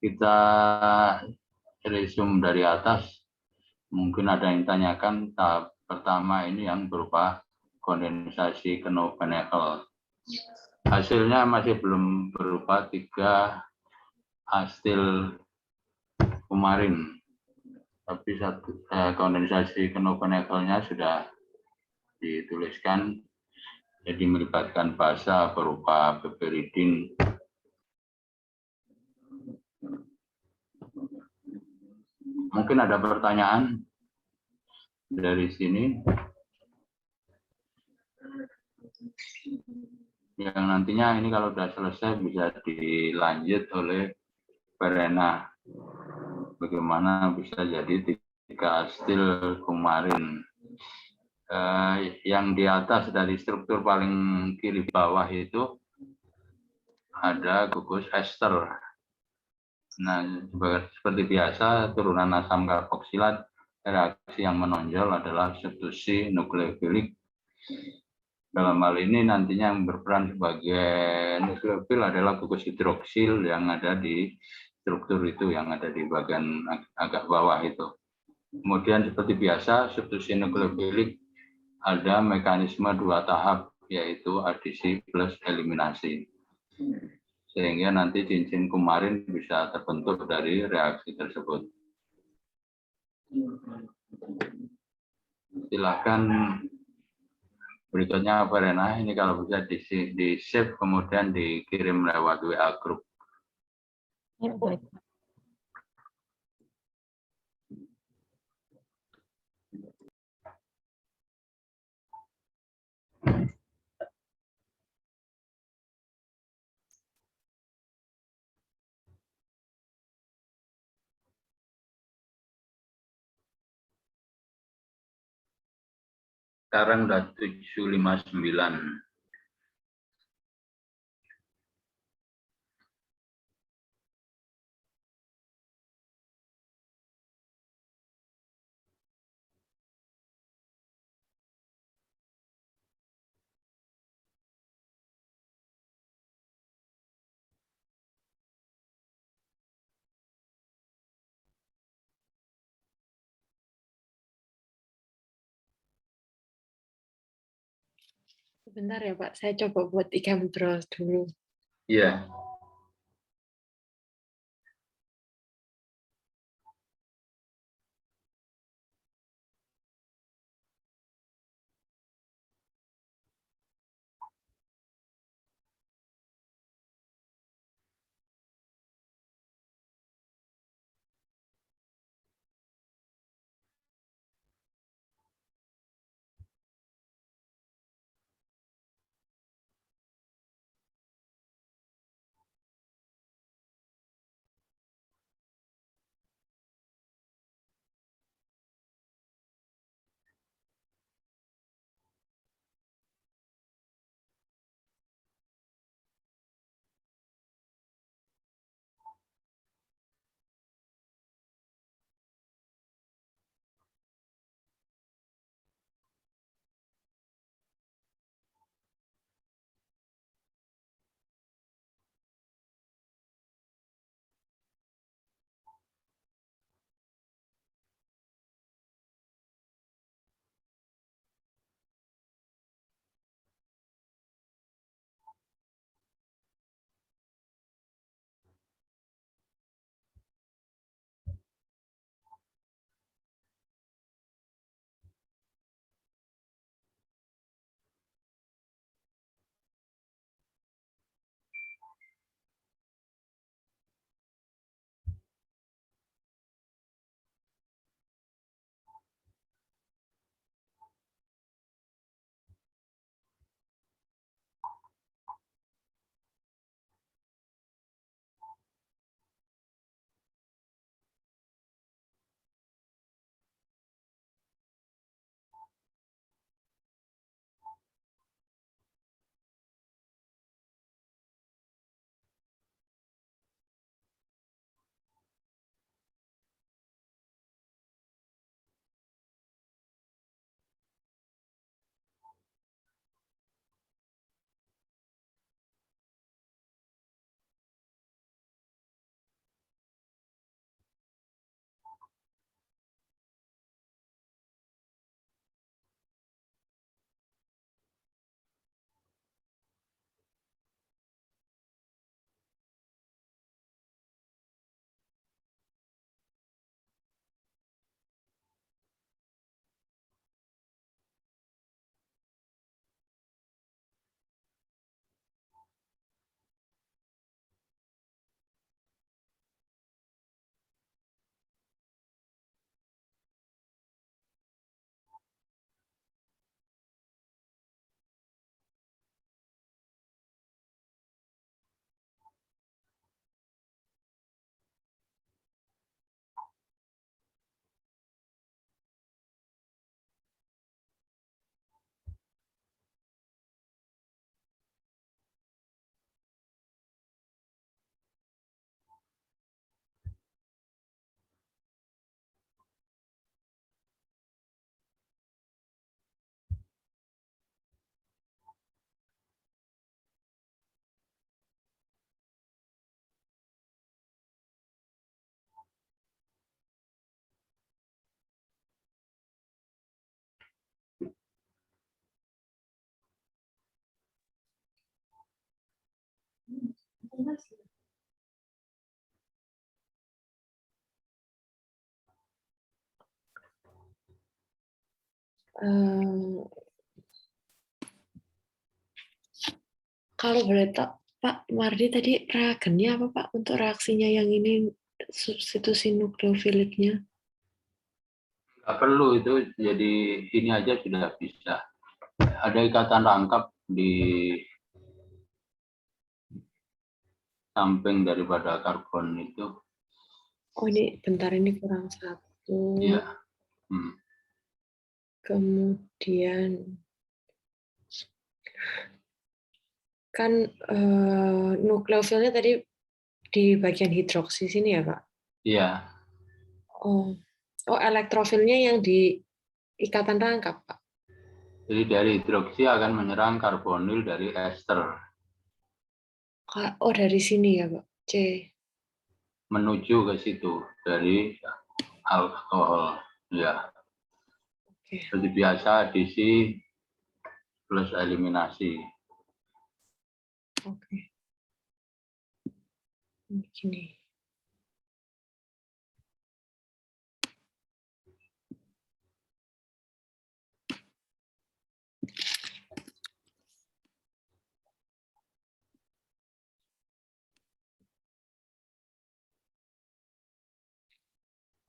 Kita resume dari atas. Mungkin ada yang tanyakan, tahap pertama ini yang berupa kondensasi Knoevenagel. Hasilnya masih belum berupa 3 astil kemarin, tapi kondensasi Knopen-Evelnya sudah dituliskan, jadi melibatkan bahasa berupa piperidin. Mungkin ada pertanyaan dari sini yang nantinya ini kalau sudah selesai bisa dilanjut oleh Verena. Bagaimana bisa jadi 3 stil kumarin. Yang di atas dari struktur paling kiri bawah itu ada gugus ester. Nah, seperti biasa turunan asam karboksilat, reaksi yang menonjol adalah substitusi nukleofilik. Dalam hal ini nantinya yang berperan sebagai nukleofil adalah gugus hidroksil yang ada di struktur itu, yang ada di bagian agak bawah itu. Kemudian seperti biasa substitusi nukleofilik ada mekanisme 2 tahap, yaitu adisi plus eliminasi. Sehingga nanti cincin kumarin bisa terbentuk dari reaksi tersebut. Silakan berikutnya Verena, ini kalau bisa di save kemudian dikirim lewat WA group. Ya, baik. Sekarang udah 7:59. Sebentar ya Pak, saya coba buat ikan browse dulu. Iya. Kalau boleh tahu, Pak Mardi tadi reagennya apa Pak untuk reaksinya yang ini substitusi nukleofiliknya? Nggak perlu itu, jadi ini aja sudah bisa. Ada ikatan rangkap di samping daripada karbon itu. Oh ini bentar, ini kurang satu. Iya. Kemudian kan nukleofilnya tadi di bagian hidroksi sini ya Pak? Iya. Oh elektrofilnya yang di ikatan rangkap Pak? Jadi dari hidroksi akan menyerang karbonil dari ester. Oh dari sini ya Pak? C. Menuju ke situ dari alkohol. Ya. Oke. Seperti biasa adisi plus eliminasi. Oke. Begini.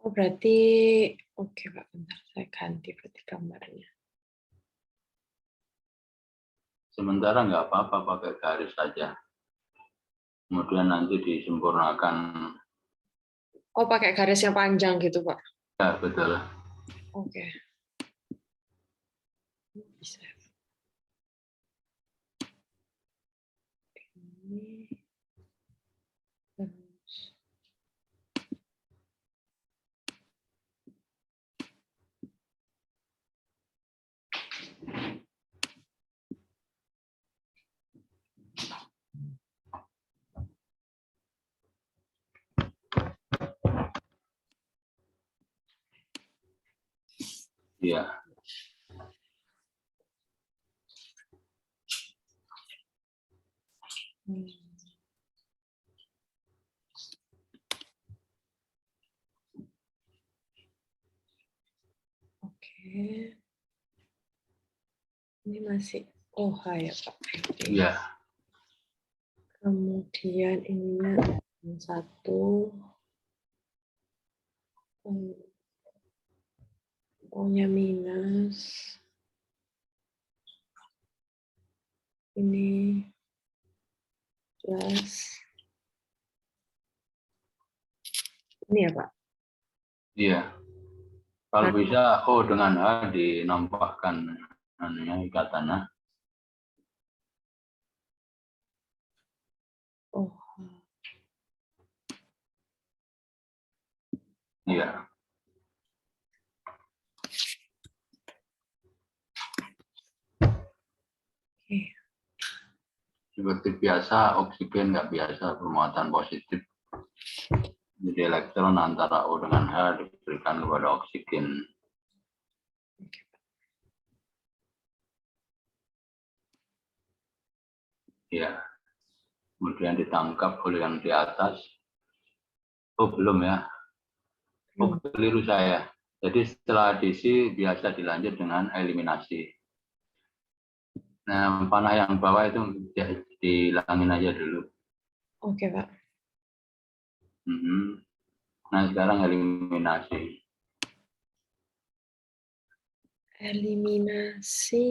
Oh berarti, oke Pak, bentar saya ganti berarti gambarnya. Sementara nggak apa-apa pakai garis saja. Kemudian nanti disempurnakan. Oh pakai garis yang panjang gitu Pak? Ya betul. Oke. Bisa. Ini. Terus. Iya. Oke. Ini masih OH ya Pak? Iya. Kemudian ininya satu. O-nya minus. Ini plus. Ini ya Pak? Iya. Kalau bisa O dengan H dinampakkan ikatannya. Oh. Iya. Oke. Seperti biasa, oksigen nggak biasa bermuatan positif. Jadi elektron antara O dengan H diberikan kepada oksigen. Ya. Kemudian ditangkap oleh yang di atas. Oh belum ya. Oh keliru saya. Jadi setelah adisi biasa dilanjut dengan eliminasi. Nah, panah yang bawah itu dihilangin aja dulu. Oke Pak. Nah sekarang eliminasi. Eliminasi.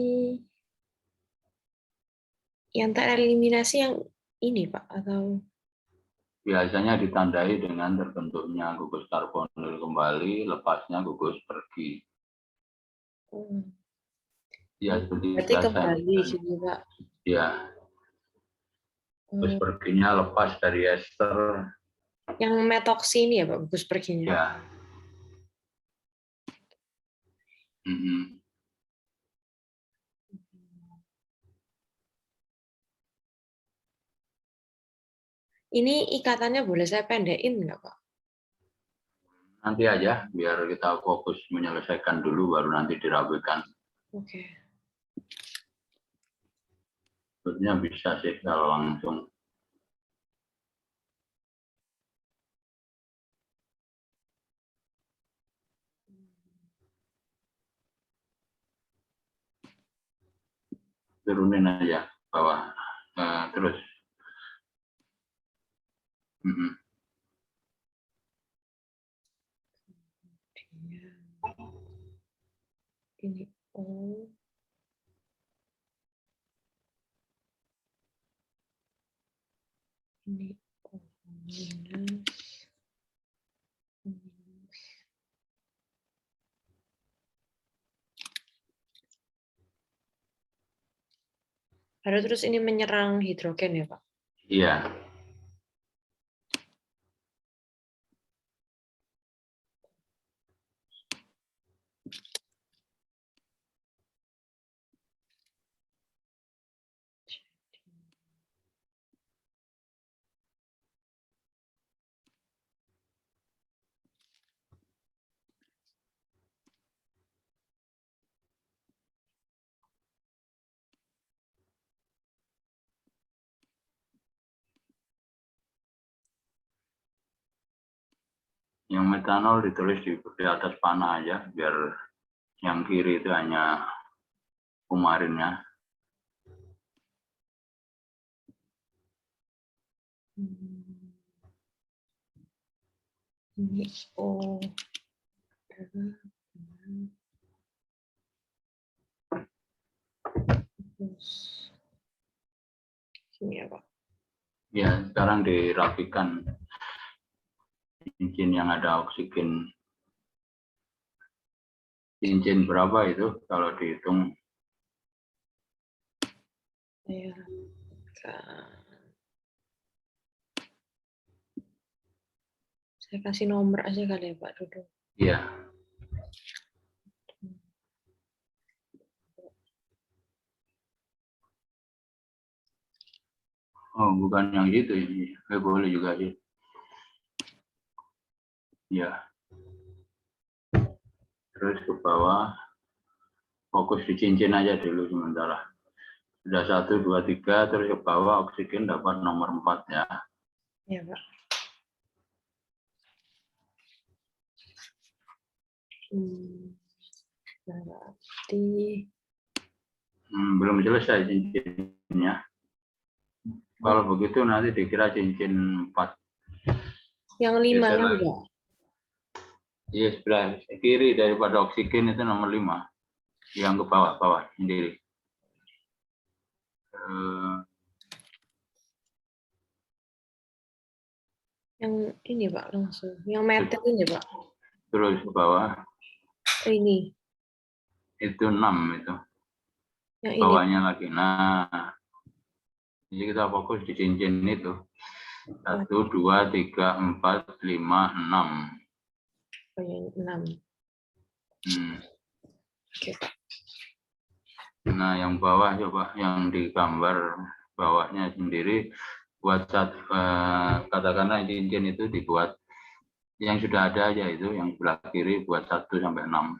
Yang tereliminasi yang ini Pak atau? Biasanya ditandai dengan terbentuknya gugus karbonil kembali, lepasnya gugus pergi. Ya seperti berarti biasa. Kembali gitu Pak. Ya. Gugus perginya lepas dari ester. Yang metoksi ini ya Pak, gugus perginya? Ya. Ini ikatannya boleh saya pendekin nggak Pak? Nanti aja, biar kita fokus menyelesaikan dulu, baru nanti dirapikan. Oke. Sebetulnya bisa sih kalau langsung. turunin aja bawah. Terus. Ini O. Ini O minus. Ada terus ini menyerang hidrogen ya, Pak? Iya. Yang metanol ditulis di atas panah aja, biar yang kiri itu hanya kumarinnya. Ini O. Ini ya, Pak? Ya, sekarang dirapikan cincin yang ada oksigen. Cincin berapa itu kalau dihitung? Saya kasih nomor aja kali ya, Pak Dodo. Iya. Oh, bukan yang gitu ini. Boleh juga sih. Ya. Terus ke bawah. Fokus di cincin aja dulu sementara. Sudah 1, 2, 3, terus ke bawah oksigen dapat nomor 4 ya. Iya, Pak. Berarti Belum selesai cincinnya. Kalau begitu nanti dikira cincin 4. yang 5 ya, enggak? Iya, sebelah kiri daripada oksigen itu nomor 5. Yang ke bawah sendiri. Yang ini, Pak, langsung. Yang meter ini, Pak. Terus ke bawah. Ini. Itu 6 itu. Yang Bawahnya ini. lagi. Nah, jadi kita fokus di cincin itu. 1, 2, 3, 4, 5, 6. Oh, yang 6. Oke, Pak. Nah, yang bawah coba, yang di gambar bawahnya sendiri buat katakanlah cincin itu dibuat yang sudah ada aja itu, yang sebelah kiri buat 1 sampai 6.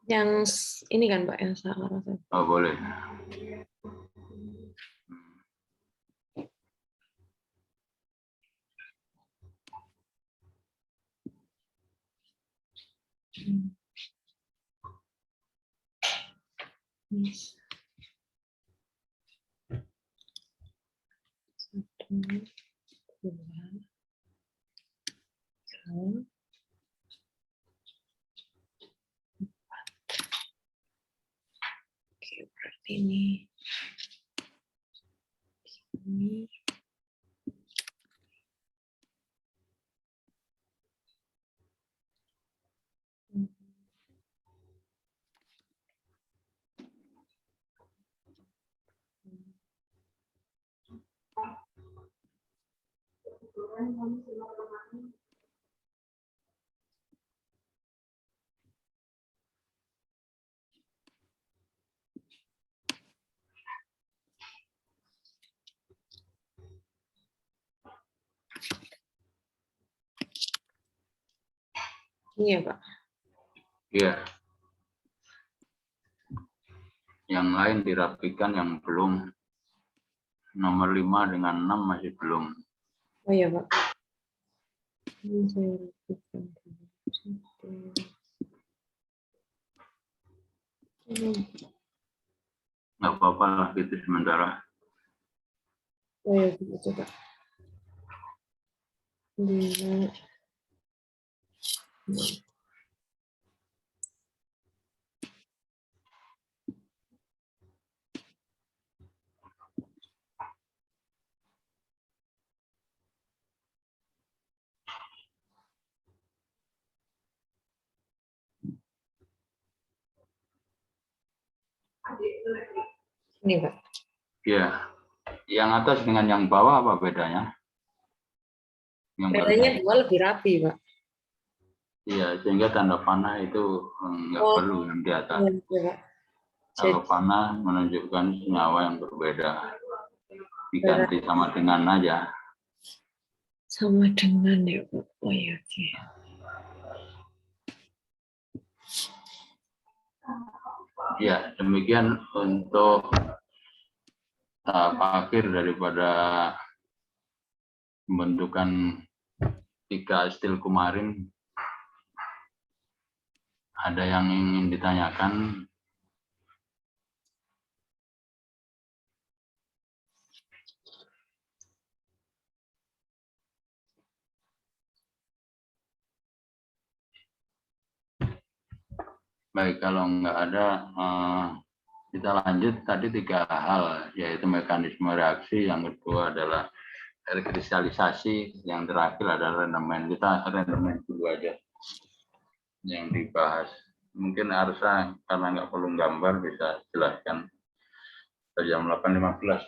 Yang ini kan, Pak, yang salah. Oh, boleh. Yes. 1, 2, 3, 4. Oke, berarti ini. Iya, Pak. Iya. Yang lain dirapikan, yang belum. Nomor 5 dengan 6 masih belum. Oh iya, Pak. Ini saya rapikan dulu. nggak apa-apa lah gitu sementara. Oh ya, coba. 5. Ini, Pak. Ya, yang atas dengan yang bawah apa bedanya? Yang Bedanya barusan. 2 lebih rapi, Pak. Iya, sehingga tanda panah itu nggak Oh, perlu yang di atas. iya, Pak. Kalau Jadi, panah menunjukkan senyawa yang berbeda. Diganti sama dengan aja. sama dengan ya, Pak. Oh iya, oke. Ya, demikian untuk akhir daripada pembentukan 3 stil kemarin. Ada yang ingin ditanyakan? Baik, kalau nggak ada, kita lanjut. Tadi 3 hal, yaitu mekanisme reaksi, yang kedua adalah kristalisasi, yang terakhir adalah rendemen. Kita rendemen dulu aja yang dibahas. Mungkin Arsa, karena nggak perlu gambar, bisa jelaskan jam 8.15.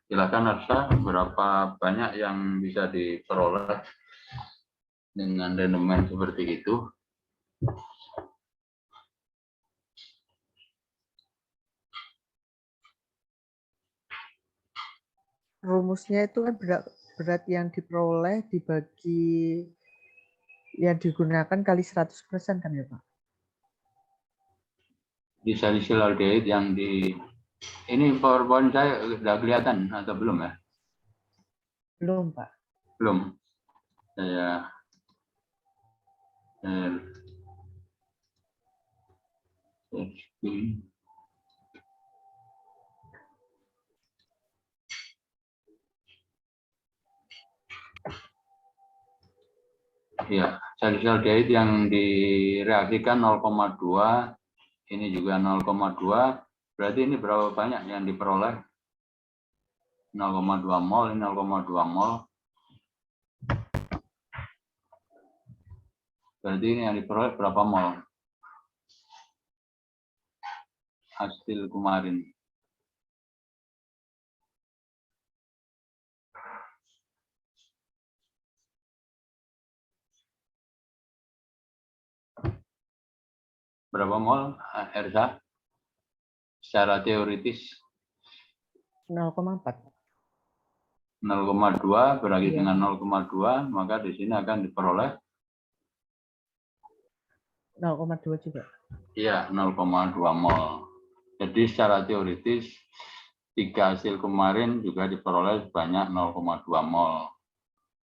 Silakan Arsa, berapa banyak yang bisa diperoleh dengan rendemen seperti itu? rumusnya itu kan berat yang diperoleh dibagi yang digunakan kali 100% kan ya Pak? Di salicylaldehyde yang di ini PowerPoint saya sudah kelihatan atau belum ya? Belum Pak. Belum. Saya ya, salicylaldehyde yang direaksikan 0,2, ini juga 0,2, berarti ini berapa banyak yang diperoleh? 0,2 mol, ini 0,2 mol. Berarti ini yang diperoleh berapa mol? Hasil kemarin. Berapa mol, Ersa? Secara teoritis 0,4. 0,2 berarti Iya. dengan 0,2, maka di sini akan diperoleh 0,2 juga. iya 0,2 mol. Jadi secara teoritis 3 hasil kemarin juga diperoleh sebanyak 0,2 mol.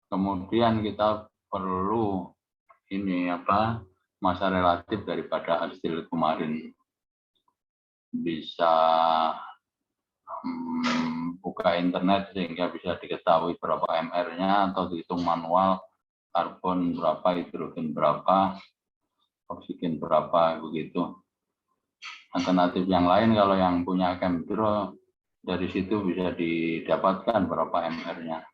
Kemudian kita perlu ini apa? Masa relatif daripada hasil kemarin. Bisa buka internet sehingga bisa diketahui berapa MR-nya atau dihitung manual, karbon berapa, hidrogen berapa, oksigen berapa, begitu. Alternatif yang lain kalau yang punya Chemdro, dari situ bisa didapatkan berapa MR-nya.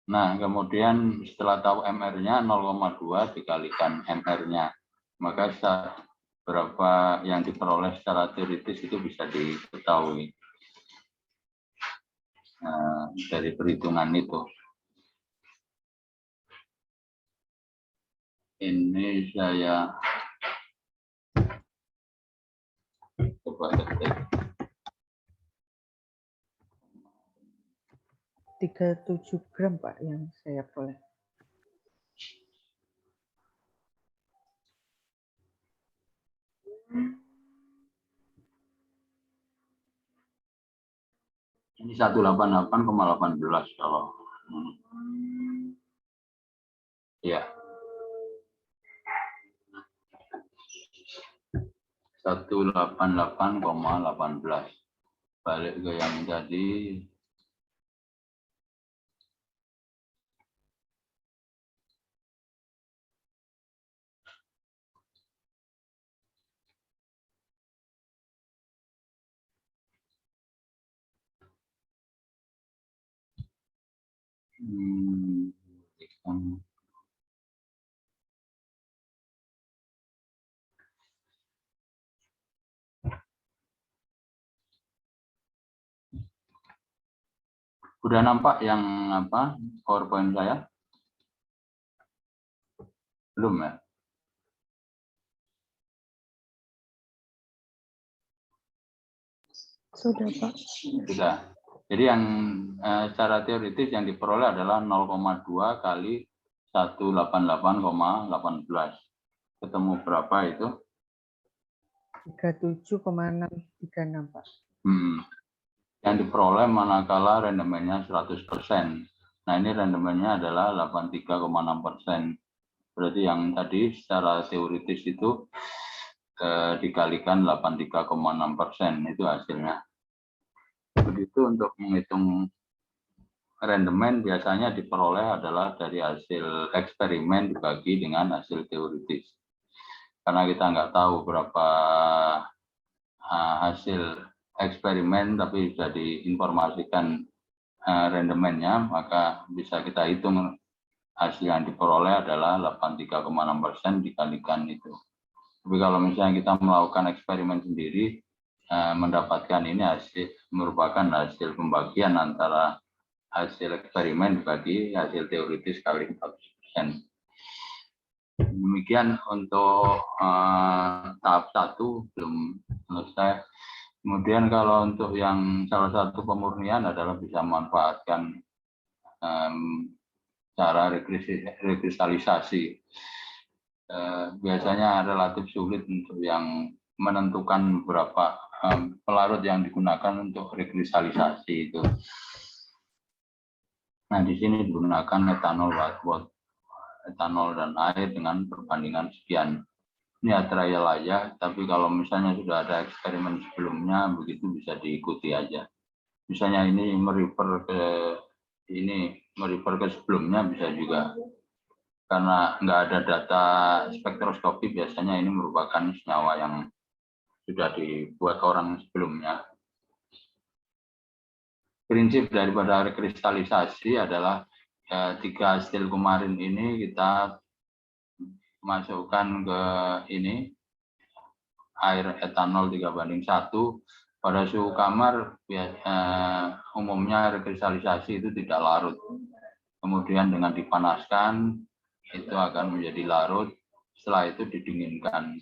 Nah, kemudian setelah tahu MR-nya 0,2 dikalikan MR-nya, maka berapa yang diperoleh secara teoritis itu bisa diketahui dari perhitungan itu. Ini saya coba ketik. 37 gram Pak yang saya peroleh. Ini 188,18 kalau ya. 188,18. Balik ke yang tadi. Udah nampak yang apa PowerPoint saya? Belum ya? Sudah, Pak. Sudah. Jadi yang secara teoritis yang diperoleh adalah 0,2 kali 188,18. Ketemu berapa itu? 37,636 Pak. Yang diperoleh manakala rendemennya 100%. Nah ini rendemennya adalah 83,6%. Berarti yang tadi secara teoritis itu dikalikan 83,6%, itu hasilnya. Begitu untuk menghitung rendemen biasanya diperoleh adalah dari hasil eksperimen dibagi dengan hasil teoritis. Karena kita nggak tahu berapa hasil eksperimen tapi sudah diinformasikan rendemennya, maka bisa kita hitung hasil yang diperoleh adalah 83,6% dikalikan itu. Tapi kalau misalnya kita melakukan eksperimen sendiri, mendapatkan ini merupakan hasil pembagian antara hasil eksperimen dibagi hasil teoritis kali 100%. Demikian untuk tahap 1 belum selesai. Kemudian kalau untuk yang salah satu pemurnian adalah bisa memanfaatkan cara rekristalisasi. Biasanya relatif sulit untuk yang menentukan berapa pelarut yang digunakan untuk rekristalisasi itu. Nah, di sini digunakan etanol dan air dengan perbandingan sekian. Ini trial aja, tapi kalau misalnya sudah ada eksperimen sebelumnya, begitu bisa diikuti aja. Misalnya ini merefer ke sebelumnya bisa juga. Karena nggak ada data spektroskopi, biasanya ini merupakan senyawa yang sudah dibuat orang sebelumnya. Prinsip daripada rekristalisasi adalah 3 hasil kemarin ini kita masukkan ke ini air etanol 3:1 pada suhu kamar. Umumnya rekristalisasi itu tidak larut, kemudian dengan dipanaskan itu akan menjadi larut, setelah itu didinginkan.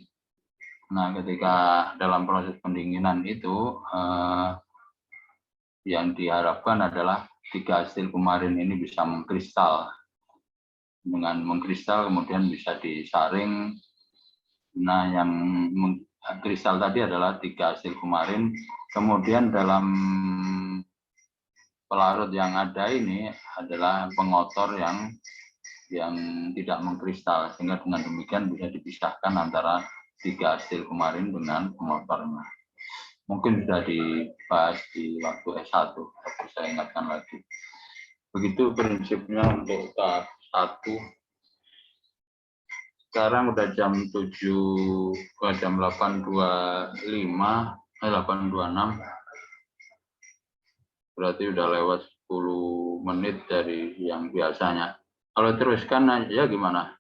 Nah, ketika dalam proses pendinginan itu yang diharapkan adalah 3 hasil kemarin ini bisa mengkristal. Dengan mengkristal kemudian bisa disaring. Nah, yang kristal tadi adalah 3 hasil kemarin. Kemudian dalam pelarut yang ada ini adalah pengotor yang tidak mengkristal, sehingga dengan demikian bisa dipisahkan antara 3 hasil kemarin dengan pengotornya. Mungkin sudah dibahas di waktu S1, tapi saya ingatkan lagi. Begitu prinsipnya untuk tahap 1. Sekarang udah jam 7, jam 8.25, 8.26. Berarti udah lewat 10 menit dari yang biasanya. Kalau teruskan aja gimana?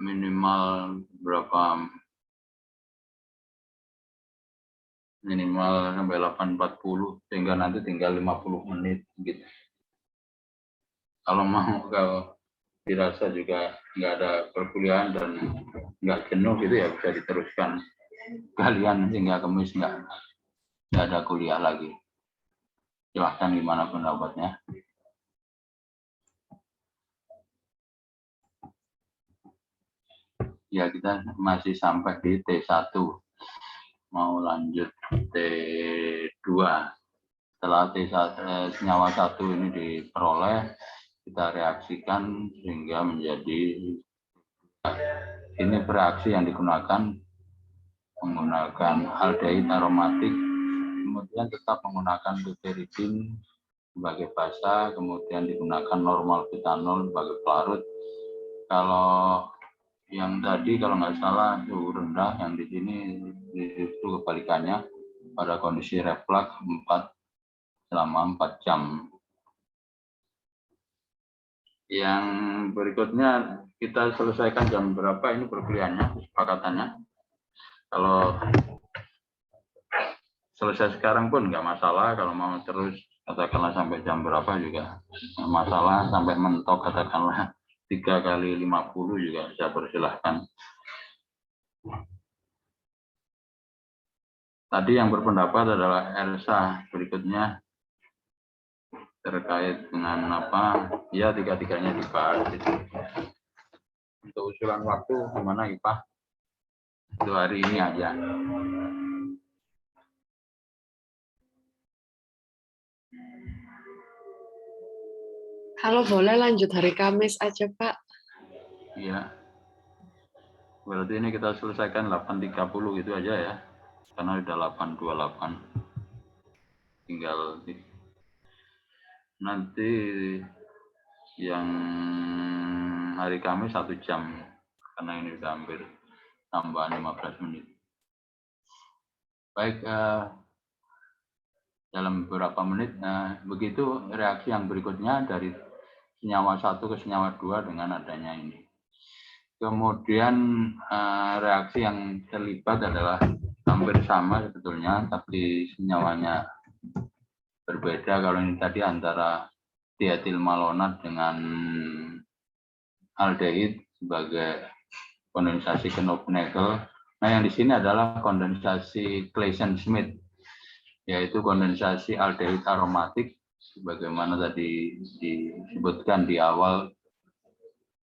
Minimal berapa? Minimal sampai 8.40, sehingga nanti tinggal 50 menit gitu. Kalau mau, kalau dirasa juga nggak ada perkuliahan dan nggak jenuh gitu ya bisa diteruskan kalian hingga Kamis nggak ada kuliah lagi. Silahkan gimana pendapatnya. Ya, kita masih sampai di T1. Mau lanjut T2. Setelah senyawa 1 ini diperoleh, kita reaksikan sehingga menjadi ini bereaksi yang digunakan menggunakan aldehid aromatik, kemudian tetap menggunakan piperidin sebagai basa, kemudian digunakan normal butanol sebagai pelarut. Kalau yang tadi kalau nggak salah suhu rendah, yang di sini itu kebalikannya pada kondisi reflux selama 4 jam. Yang berikutnya kita selesaikan jam berapa ini perkuliahannya, kesepakatannya. Kalau selesai sekarang pun nggak masalah, kalau mau terus katakanlah sampai jam berapa juga masalah, sampai mentok katakanlah 3 kali 50 juga bisa, persilahkan. Tadi yang berpendapat adalah Elsa, berikutnya terkait dengan apa? Ya, 3-3-nya dibahas. Untuk usulan waktu gimana, Ipah? Itu hari ini aja. Kalau boleh lanjut hari Kamis aja, Pak. Iya. Berarti ini kita selesaikan 8.30 gitu aja ya. Karena udah 8.28. Tinggal nanti yang hari Kamis 1 jam. Karena ini udah hampir tambahan 15 menit. Baik, dalam beberapa menit, begitu reaksi yang berikutnya dari senyawa 1 ke senyawa 2 dengan adanya ini. Kemudian reaksi yang terlibat adalah hampir sama sebetulnya, tapi senyawanya berbeda. Kalau ini tadi antara dietil malonat dengan aldehid sebagai kondensasi Knoop-Nagel. Nah, yang di sini adalah kondensasi Claisen-Smith, yaitu kondensasi aldehid aromatik, sebagaimana tadi disebutkan di awal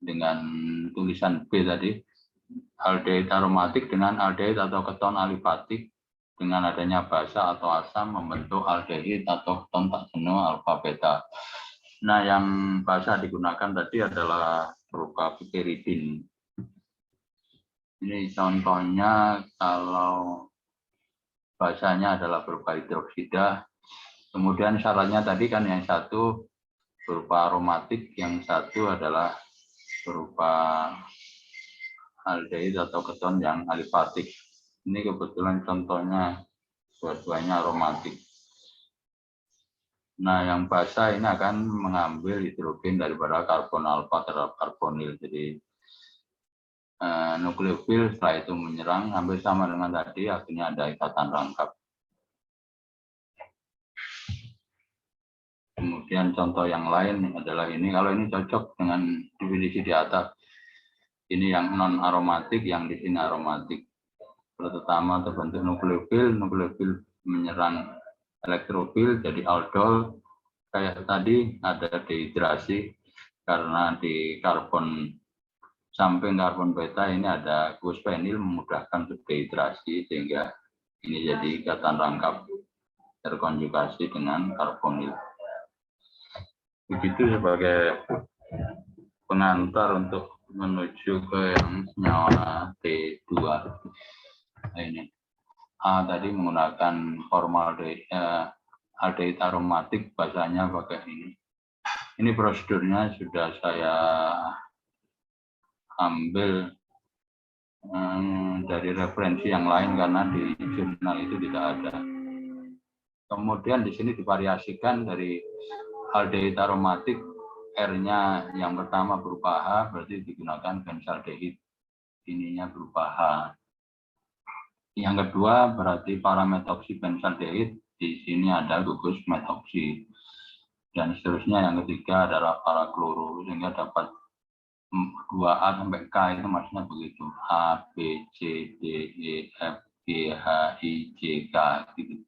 dengan tulisan B tadi, aldehid aromatik dengan aldehid atau keton alifatik dengan adanya basa atau asam membentuk aldehid atau keton tak jenuh alfa beta. Nah, yang basa digunakan tadi adalah berupa piperidin. Ini contohnya kalau basanya adalah berupa hidroksida. Kemudian syaratnya tadi kan yang satu berupa aromatik, yang satu adalah berupa aldehid atau keton yang alifatik. Ini kebetulan contohnya dua-duanya aromatik. Nah, yang basa ini akan mengambil hidrogen daripada karbon alfa terhadap karbonil. Jadi nukleofil setelah itu menyerang, hampir sama dengan tadi, akhirnya ada ikatan rangkap. Kemudian contoh yang lain adalah ini, kalau ini cocok dengan definisi di atas. Ini yang non aromatik, yang di sini aromatik. Pertama terbentuk nukleofil menyerang elektrofil jadi aldol. Kayak tadi ada dehidrasi karena di karbon samping karbon beta ini ada fosfenil memudahkan untuk dehidrasi sehingga ini jadi ikatan rangkap terkonjugasi dengan karbonil. Begitu sebagai pengantar untuk menuju ke yang senyawa T2. Nah, ini A tadi menggunakan aldehid aromatik, bahasanya pakai ini. Ini prosedurnya sudah saya ambil dari referensi yang lain karena di jurnal itu tidak ada. Kemudian di sini divariasikan dari aldehid aromatik, R-nya yang pertama berupa H, berarti digunakan benzaldehid. Ininya berupa H. Yang kedua berarti para metoksi benzaldehid, di sini ada gugus metoksi. Dan seterusnya yang ketiga adalah para kloro, sehingga dapat 2A sampai K itu maksudnya begitu. A, B, C, D, E, F, G, H, I, J, K gitu.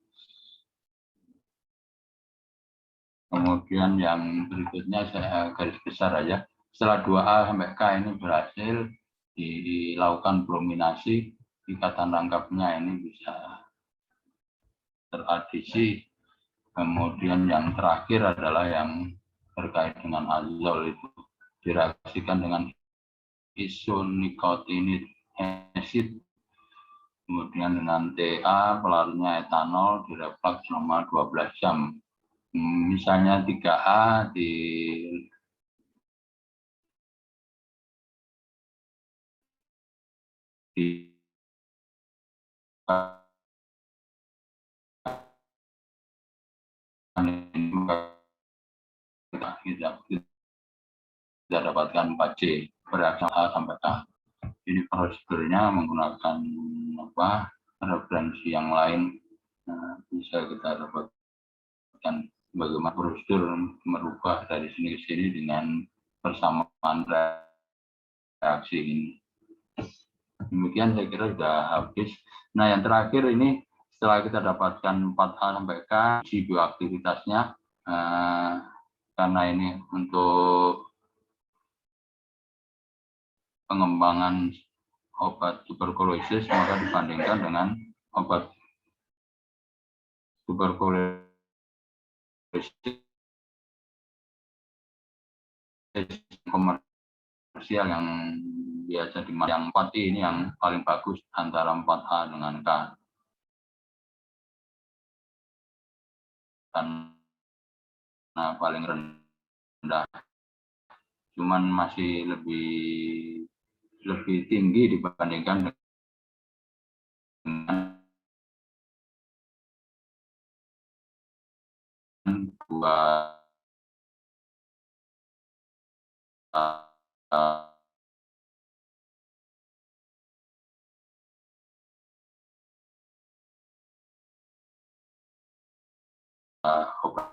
Kemudian yang berikutnya saya garis besar aja. Setelah 2A sampai K ini berhasil dilakukan brominasi, ikatan rangkapnya ini bisa teradisi. Kemudian yang terakhir adalah yang terkait dengan azol, itu direaksikan dengan isonikotinid acid. Kemudian dengan TA, pelarutnya etanol, direfleks selama 12 jam. Misalnya 3A di kita dapatkan 4C, bereaksi A sampai K. Ini prosedurnya menggunakan referensi yang lain. Nah, bisa kita dapatkan bagaimana prosedur merubah dari sini ke sini dengan persamaan reaksi ini. Demikian saya kira sudah habis. Nah, yang terakhir ini setelah kita dapatkan 4A sampai K, uji bioaktivitasnya, karena ini untuk pengembangan obat tuberkulosis, maka dibandingkan dengan obat tuberkulosis komersial yang biasa dimakan, yang 4I ini yang paling bagus antara 4A dengan K. Karena paling rendah, cuman masih lebih tinggi dibandingkan dengan dua obat